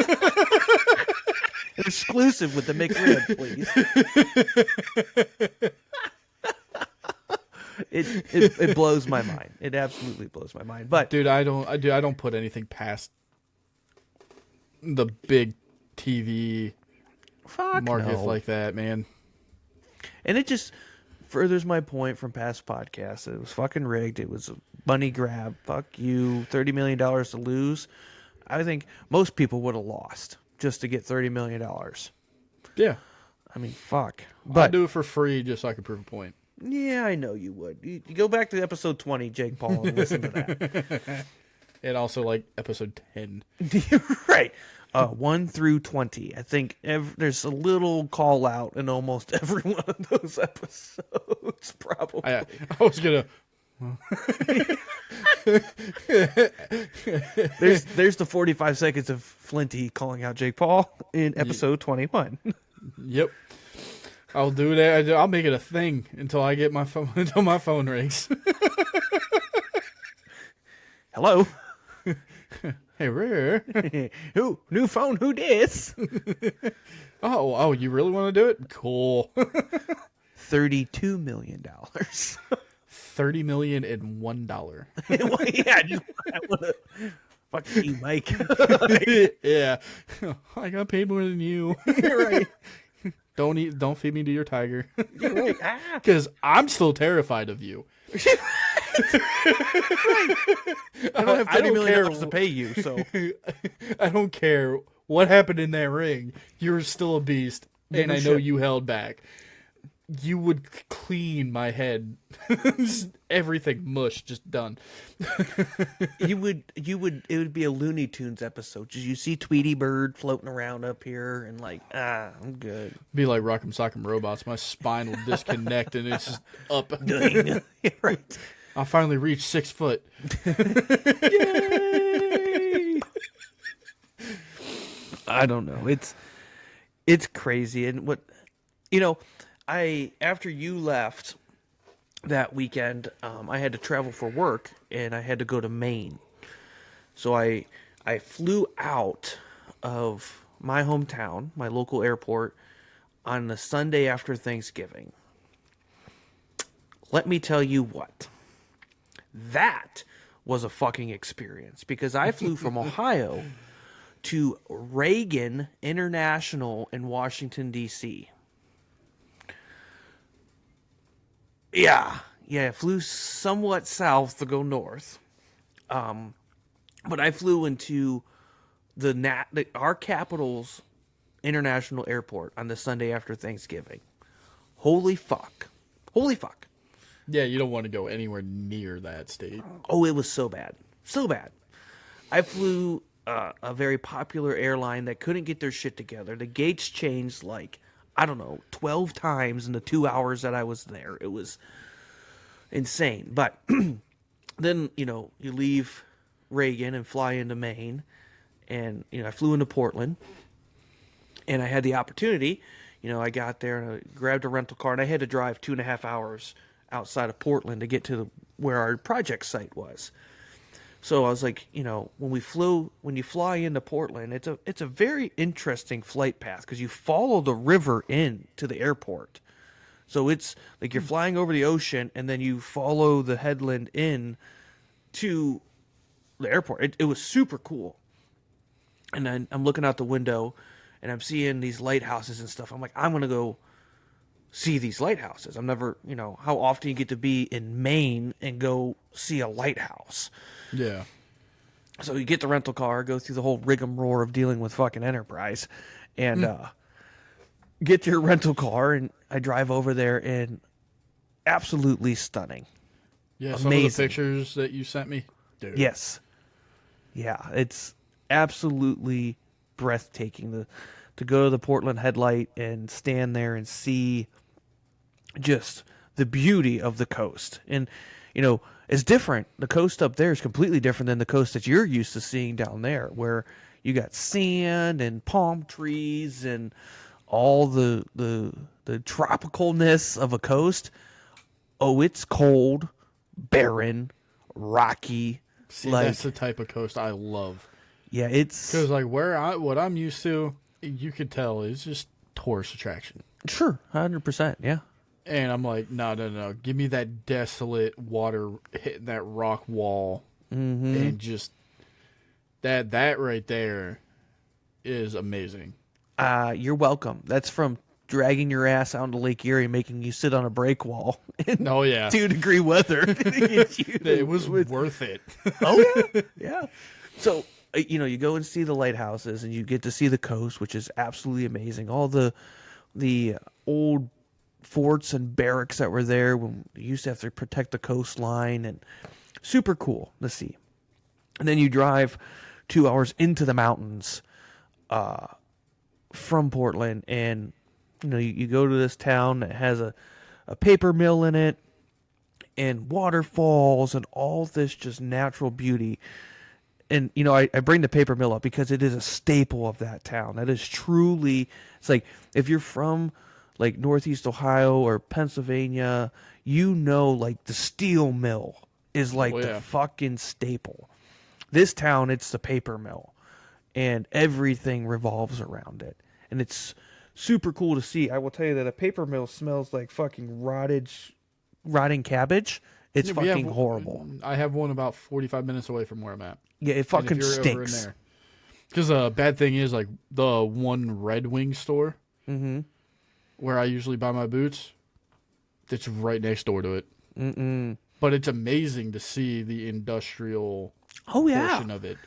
Exclusive with the McRib, please. It blows my mind. It absolutely blows my mind. But dude, I don't put anything past the big TV market like that, man. And it just furthers my point from past podcasts. It was fucking rigged. It was a money grab. Fuck you. $30 million to lose. I think most people would have lost just to get $30 million. Yeah. I mean, fuck. But I'd do it for free just so I could prove a point. Yeah, I know you would. You go back to episode 20, Jake Paul, and listen to that. And also, like, episode 10. Right. 1 through 20. I think there's a little call out in almost every one of those episodes, probably. I was going to... there's the 45 seconds of Flinty calling out Jake Paul in episode 21. Yep. I'll do that. I'll make it a thing until I get my phone, until my phone rings. Hello. Hey, where? Who? New phone? Who dis? Oh, you really want to do it? Cool. $32 million. $30 million and $1. Well, yeah, I want to. Fuck you, Mike. Yeah, I got paid more than you. You're right. Don't feed me to your tiger. You're right. Because I'm still terrified of you. Right. I don't have $30 million to pay you, so I don't care what happened in that ring. You're still a beast, and I know you held back. You would clean my head. Everything mush, just done. It would be a Looney Tunes episode. Just you see Tweety Bird floating around up here and like, I'm good. Be like Rock'em Sock'em Robots. My spine will disconnect and it's just up. Right. I finally reached 6 foot. Yay! I don't know. It's crazy. And what, after you left that weekend, I had to travel for work and I had to go to Maine. So I flew out of my hometown, my local airport, on the Sunday after Thanksgiving. Let me tell you what. That was a fucking experience because I flew from Ohio to Reagan International in Washington, D.C. Yeah. Yeah, I flew somewhat south to go north. But I flew into our capital's international airport on the Sunday after Thanksgiving. Holy fuck. Holy fuck. Yeah, you don't want to go anywhere near that state. Oh, it was so bad. So bad. I flew a very popular airline that couldn't get their shit together. The gates changed 12 times in the 2 hours that I was there. It was insane. But then, you leave Reagan and fly into Maine. And, I flew into Portland. And I had the opportunity, I got there and I grabbed a rental car. And I had to drive 2.5 hours outside of Portland to get to where our project site was. So I was like, when you fly into Portland, it's a very interesting flight path because you follow the river in to the airport. So it's like you're flying over the ocean and then you follow the headland in to the airport. It was super cool. And then I'm looking out the window and I'm seeing these lighthouses and stuff. I'm like, I'm going to go see these lighthouses. I'm never, how often you get to be in Maine and go see a lighthouse. Yeah. So you get the rental car, go through the whole rigmarole of dealing with fucking Enterprise, and get to your rental car, and I drive over there, and absolutely stunning. Yeah, amazing. Some of the pictures that you sent me, dude. Yes. Yeah, it's absolutely breathtaking to go to the Portland Headlight and stand there and see just the beauty of the coast. And, it's different. The coast up there is completely different than the coast that you're used to seeing down there, where you got sand and palm trees and all the tropicalness of a coast. Oh, it's cold, barren, rocky. See, that's the type of coast I love. Yeah, it's because what I'm used to, you could tell is just tourist attraction. Sure, 100%, yeah. And I'm like, no. Give me that desolate water hitting that rock wall. Mm-hmm. And just that right there is amazing. You're welcome. That's from dragging your ass out to Lake Erie, making you sit on a break wall in 2-degree weather. It was worth it. Oh, yeah. Yeah. So, you go and see the lighthouses and you get to see the coast, which is absolutely amazing. All the old forts and barracks that were there when you used to have to protect the coastline, and super cool to see. And then you drive 2 hours into the mountains from Portland, and you go to this town that has a paper mill in it and waterfalls and all this just natural beauty. And, I bring the paper mill up because it is a staple of that town. That is truly, it's like, if you're from like Northeast Ohio or Pennsylvania, like the steel mill is like the fucking staple. This town, it's the paper mill, and everything revolves around it. And it's super cool to see. I will tell you that a paper mill smells like fucking rotting cabbage. It's fucking horrible. I have one about 45 minutes away from where I'm at. Yeah, it fucking stinks. Because the bad thing is, like, the one Red Wing store where I usually buy my boots, it's right next door to it. Mm-mm. But it's amazing to see the industrial portion of it.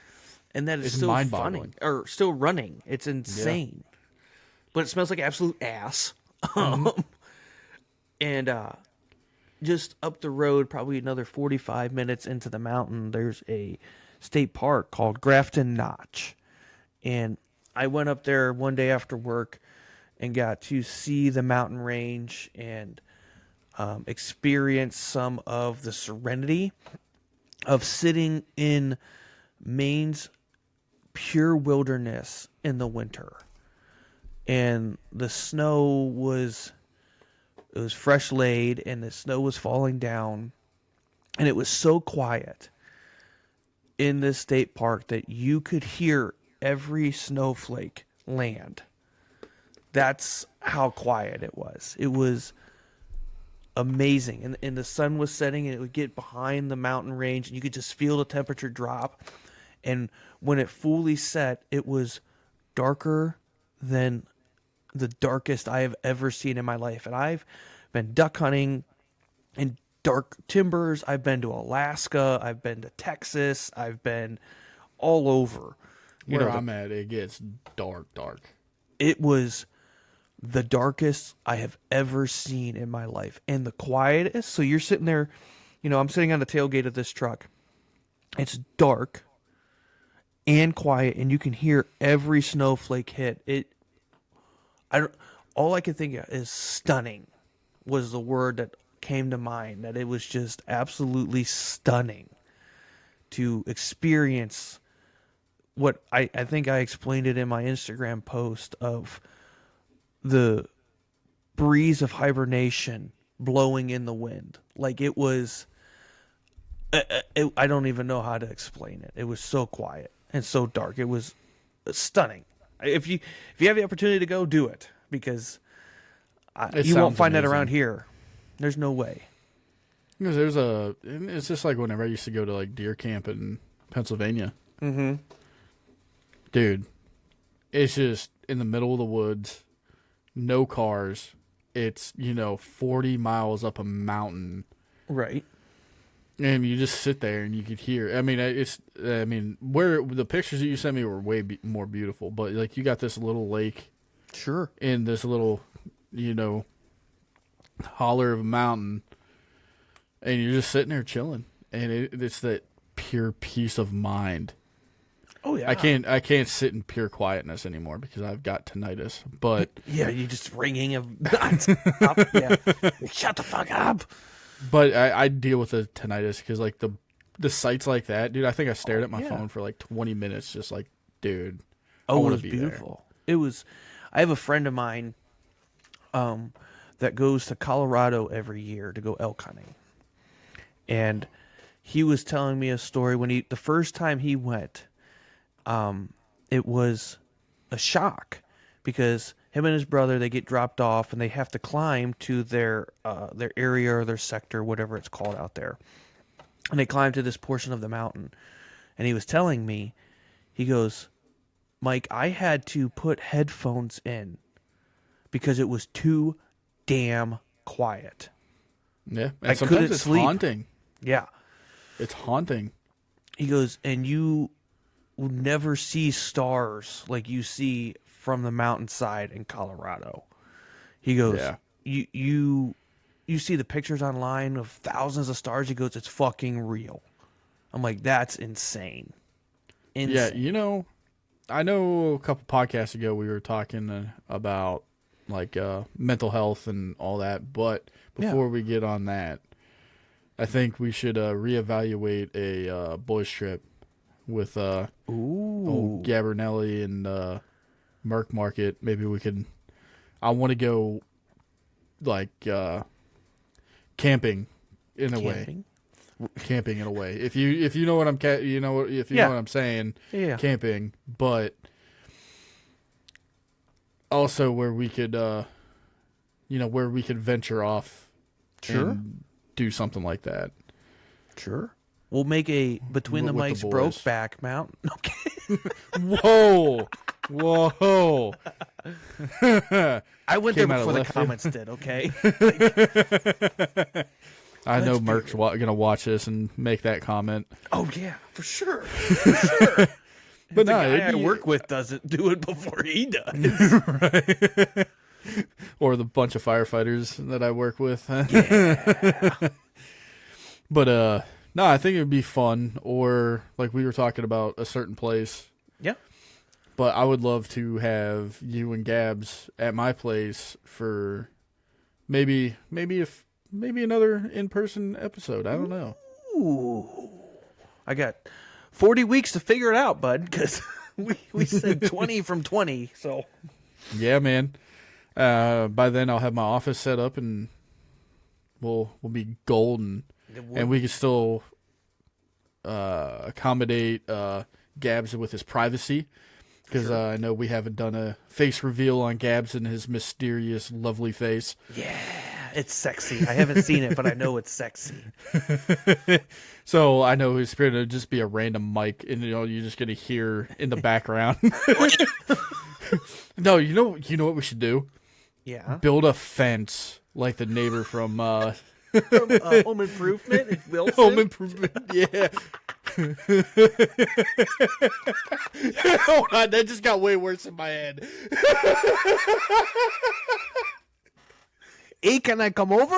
And that is still funny, or still running. It's insane. Yeah. But it smells like absolute ass. And just up the road, probably another 45 minutes into the mountain, there's a state park called Grafton Notch. And I went up there one day after work and got to see the mountain range and experience some of the serenity of sitting in Maine's pure wilderness in the winter. And the snow was fresh laid, and the snow was falling down, and it was so quiet in this state park that you could hear every snowflake land. That's how quiet it was. It was amazing. And the sun was setting, and it would get behind the mountain range, and you could just feel the temperature drop. And when it fully set, it was darker than the darkest I have ever seen in my life. And I've been duck hunting and dark timbers. I've been to Alaska. I've been to Texas. I've been all over. Where I'm at, it gets dark. It was the darkest I have ever seen in my life, and the quietest. So you're sitting there, I'm sitting on the tailgate of this truck. It's dark and quiet, and you can hear every snowflake hit. All I could think of is stunning was the word that came to mind, that it was just absolutely stunning to experience what I think I explained it in my Instagram post of the breeze of hibernation blowing in the wind. Like it was, I don't even know how to explain it. It was so quiet and so dark. It was stunning. If you have the opportunity to go, do it, because you won't find that around here. There's no way. Because it's just like whenever I used to go to like deer camp in Pennsylvania. Mm-hmm. Dude, it's just in the middle of the woods, no cars. It's, 40 miles up a mountain. Right. And you just sit there and you could hear. Where the pictures that you sent me were way more beautiful, but like you got this little lake. Sure. In this little, holler of a mountain, and you're just sitting there chilling, and it's that pure peace of mind. Oh yeah. I can't sit in pure quietness anymore because I've got tinnitus. But yeah, you just ringing of up. Yeah. Shut the fuck up. But I deal with the tinnitus because like the sights like that, dude. I think I stared at my phone for like 20 minutes, just like, dude. Oh, it was beautiful. There. It was. I have a friend of mine, that goes to Colorado every year to go elk hunting, and he was telling me a story when the first time he went. It was a shock because him and his brother, they get dropped off and they have to climb to their area or their sector, whatever it's called out there. And they climb to this portion of the mountain. And he was telling me, he goes, Mike, I had to put headphones in because it was too damn quiet. Yeah. And sometimes it's haunting. Yeah. It's haunting. He goes, and you will never see stars like you see from the mountainside in Colorado. He goes, you see the pictures online of thousands of stars. He goes, it's fucking real. I'm like, that's insane. Yeah, I know a couple podcasts ago we were talking about like mental health and all that, but before we get on that, I think we should reevaluate a boys trip with old Gabernelli and Merc Market. Maybe we could. I want to go like camping in a way. Camping in a way. If you know what I'm know what I'm saying. Yeah. Camping, but also where we could where we could venture off. Sure. And do something like that. Sure. We'll make a Between the Mics Brokeback Mountain. Okay. Whoa. I went there before the comments did, okay? I know Merc's going to watch this and make that comment. Oh, yeah, for sure. But the guy I work with doesn't do it before he does. Right. Or the bunch of firefighters that I work with. Yeah. But, no, I think it would be fun, or like we were talking about a certain place. Yeah. But I would love to have you and Gabs at my place for maybe another in-person episode. I don't know. Ooh. I got 40 weeks to figure it out, bud, because we said 20 from 20, so. Yeah, man. By then I'll have my office set up and we'll be golden. And we can still accommodate Gabs with his privacy, because I know we haven't done a face reveal on Gabs and his mysterious, lovely face. Yeah, it's sexy. I haven't seen it, but I know it's sexy. So I know it's going to just be a random mic, and you're just going to hear in the background. No, you know what we should do? Yeah. Build a fence like the neighbor from From Home Improvement and Wilson. Home Improvement, yeah. Oh, God, that just got way worse in my head. Hey, can I come over?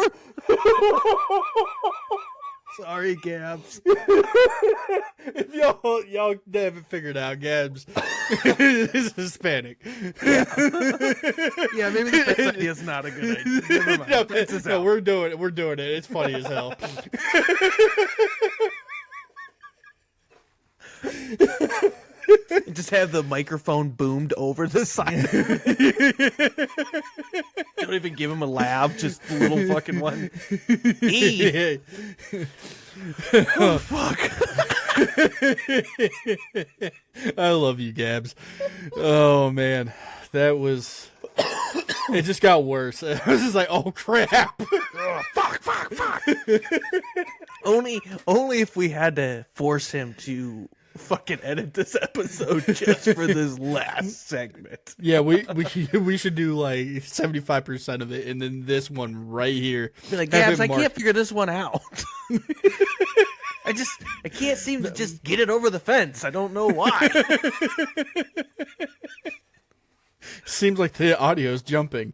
Sorry, Gabs. If y'all haven't figured out, Gabs is Hispanic. Yeah, maybe the fence idea is not a good idea. Never mind. No, we're doing it. It's funny as hell. Just have the microphone boomed over the side. Don't even give him a laugh, just a little fucking one. E. Oh, fuck. I love you, Gabs. Oh, man. That was... It just got worse. I was just like, oh, crap. Oh, fuck. Only if we had to force him to fucking edit this episode just for this last segment. Yeah, we should do like 75% of it, and then this one right here. Be like, Gabs, I can't figure this one out. I can't seem to just get it over the fence. I don't know why. Seems like the audio's jumping.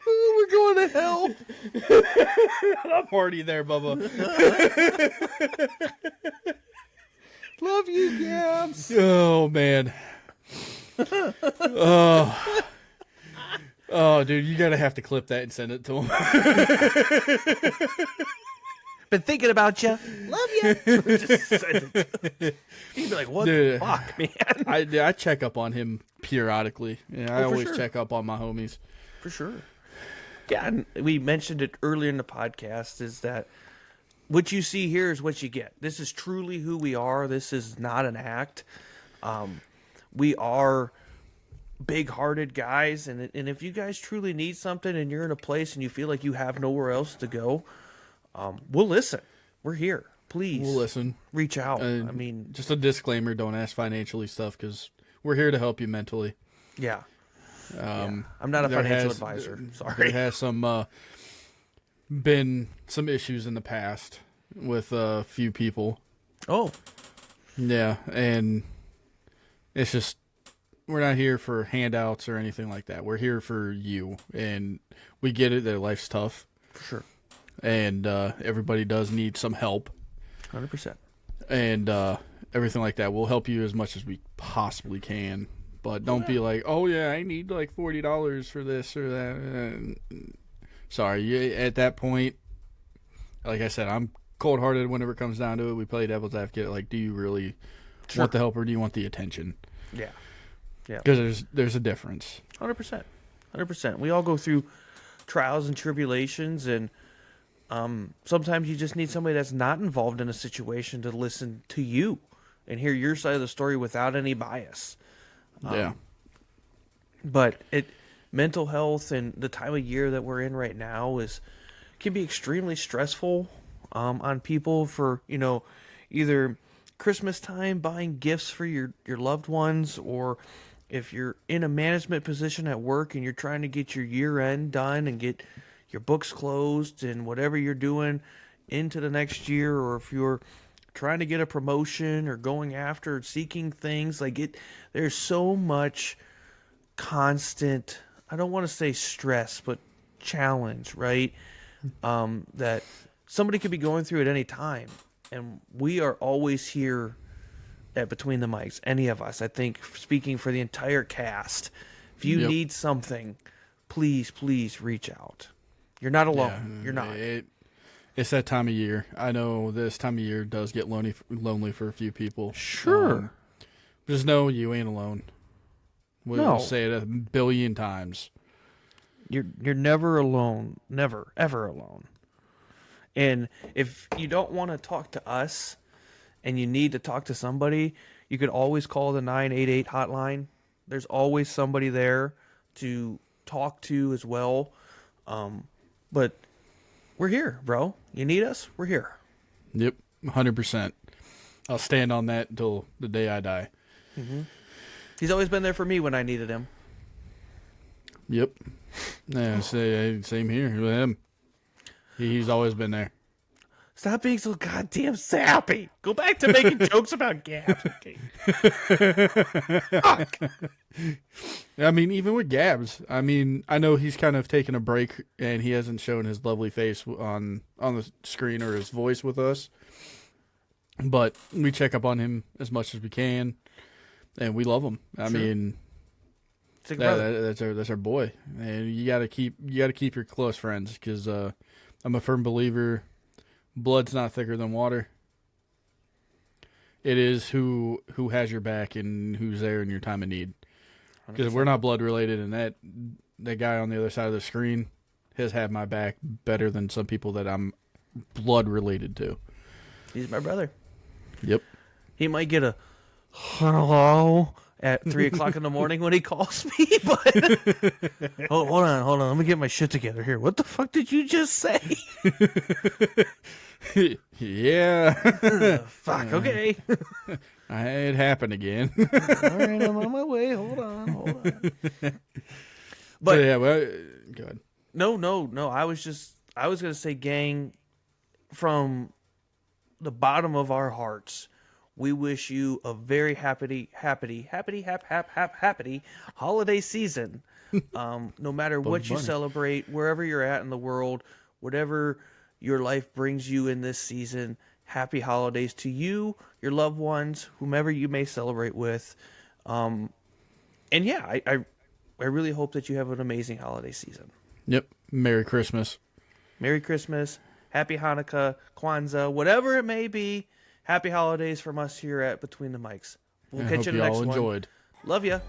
We're going to hell. I'm already there, Bubba. Love you, Gabs. Oh, man. Oh, dude, you gotta have to clip that and send it to him. Been thinking about you. Love you. Just send it. He'd be like, what the fuck, man? I check up on him periodically. Yeah, I always check up on my homies. For sure. Yeah, and we mentioned it earlier in the podcast, is that what you see here is what you get. This is truly who we are. This is not an act. We are big-hearted guys, and if you guys truly need something and you're in a place and you feel like you have nowhere else to go, we'll listen. We're here. Please. We'll listen. Reach out. I mean, just a disclaimer, don't ask financially stuff, because we're here to help you mentally. Yeah. I'm not a financial advisor. Sorry. There has been some issues in the past with a few people. Oh. Yeah, and it's just, we're not here for handouts or anything like that. We're here for you, and we get it that life's tough. For sure. And everybody does need some help. 100%. And everything like that. We'll help you as much as we possibly can. But don't be like, oh, yeah, I need like $40 for this or that. Sorry, at that point, like I said, I'm cold-hearted whenever it comes down to it. We play devil's advocate. Like, do you really want the help or do you want the attention? Yeah. Yeah. Because there's a difference. 100%. 100%. We all go through trials and tribulations, and sometimes you just need somebody that's not involved in a situation to listen to you and hear your side of the story without any bias. But mental health and the time of year that we're in right now can be extremely stressful on people for, either Christmas time, buying gifts for your loved ones, or if you're in a management position at work and you're trying to get your year end done and get your books closed and whatever you're doing into the next year, or if you're trying to get a promotion or going after seeking things there's so much constant, I don't want to say stress, but challenge, right? That somebody could be going through at any time. And we are always here at Between the Mics, any of us. I think, speaking for the entire cast, if you need something, please reach out. You're not alone. You're not. It's that time of year. I know this time of year does get lonely for a few people. Sure. Just know you ain't alone. We'll say it 1 billion times. You're never alone. Never, ever alone. And if you don't want to talk to us and you need to talk to somebody, you could always call the 988 hotline. There's always somebody there to talk to as well. But we're here, bro. You need us? We're here. Yep, 100%. I'll stand on that until the day I die. Mm-hmm. He's always been there for me when I needed him. Yep. Yeah, same here with him. He's always been there. Stop being so goddamn sappy. Go back to making jokes about Gabs. Okay. Fuck. I mean, even with Gabs, I mean, I know he's kind of taken a break and he hasn't shown his lovely face on the screen or his voice with us. But we check up on him as much as we can, and we love him. I mean, that's our boy, and you gotta keep your close friends because I'm a firm believer. Blood's not thicker than water. It is who has your back and who's there in your time of need. Because we're not blood related, and that guy on the other side of the screen has had my back better than some people that I'm blood related to. He's my brother. Yep. He might get a hello at 3 o'clock in the morning when he calls me, but hold on. Let me get my shit together here. What the fuck did you just say? Yeah. Fuck, okay. It happened again. All right, I'm on my way. Hold on. But yeah, well, go ahead. No. I was going to say, gang, from the bottom of our hearts, we wish you a very happy holiday season. No matter what you celebrate, wherever you're at in the world, whatever your life brings you in this season, happy holidays to you, your loved ones, whomever you may celebrate with. And yeah, I really hope that you have an amazing holiday season. Yep. Merry Christmas. Merry Christmas. Happy Hanukkah, Kwanzaa, whatever it may be. Happy holidays from us here at Between the Mics. We'll catch you in the next one. Enjoyed. Love ya.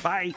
Bye.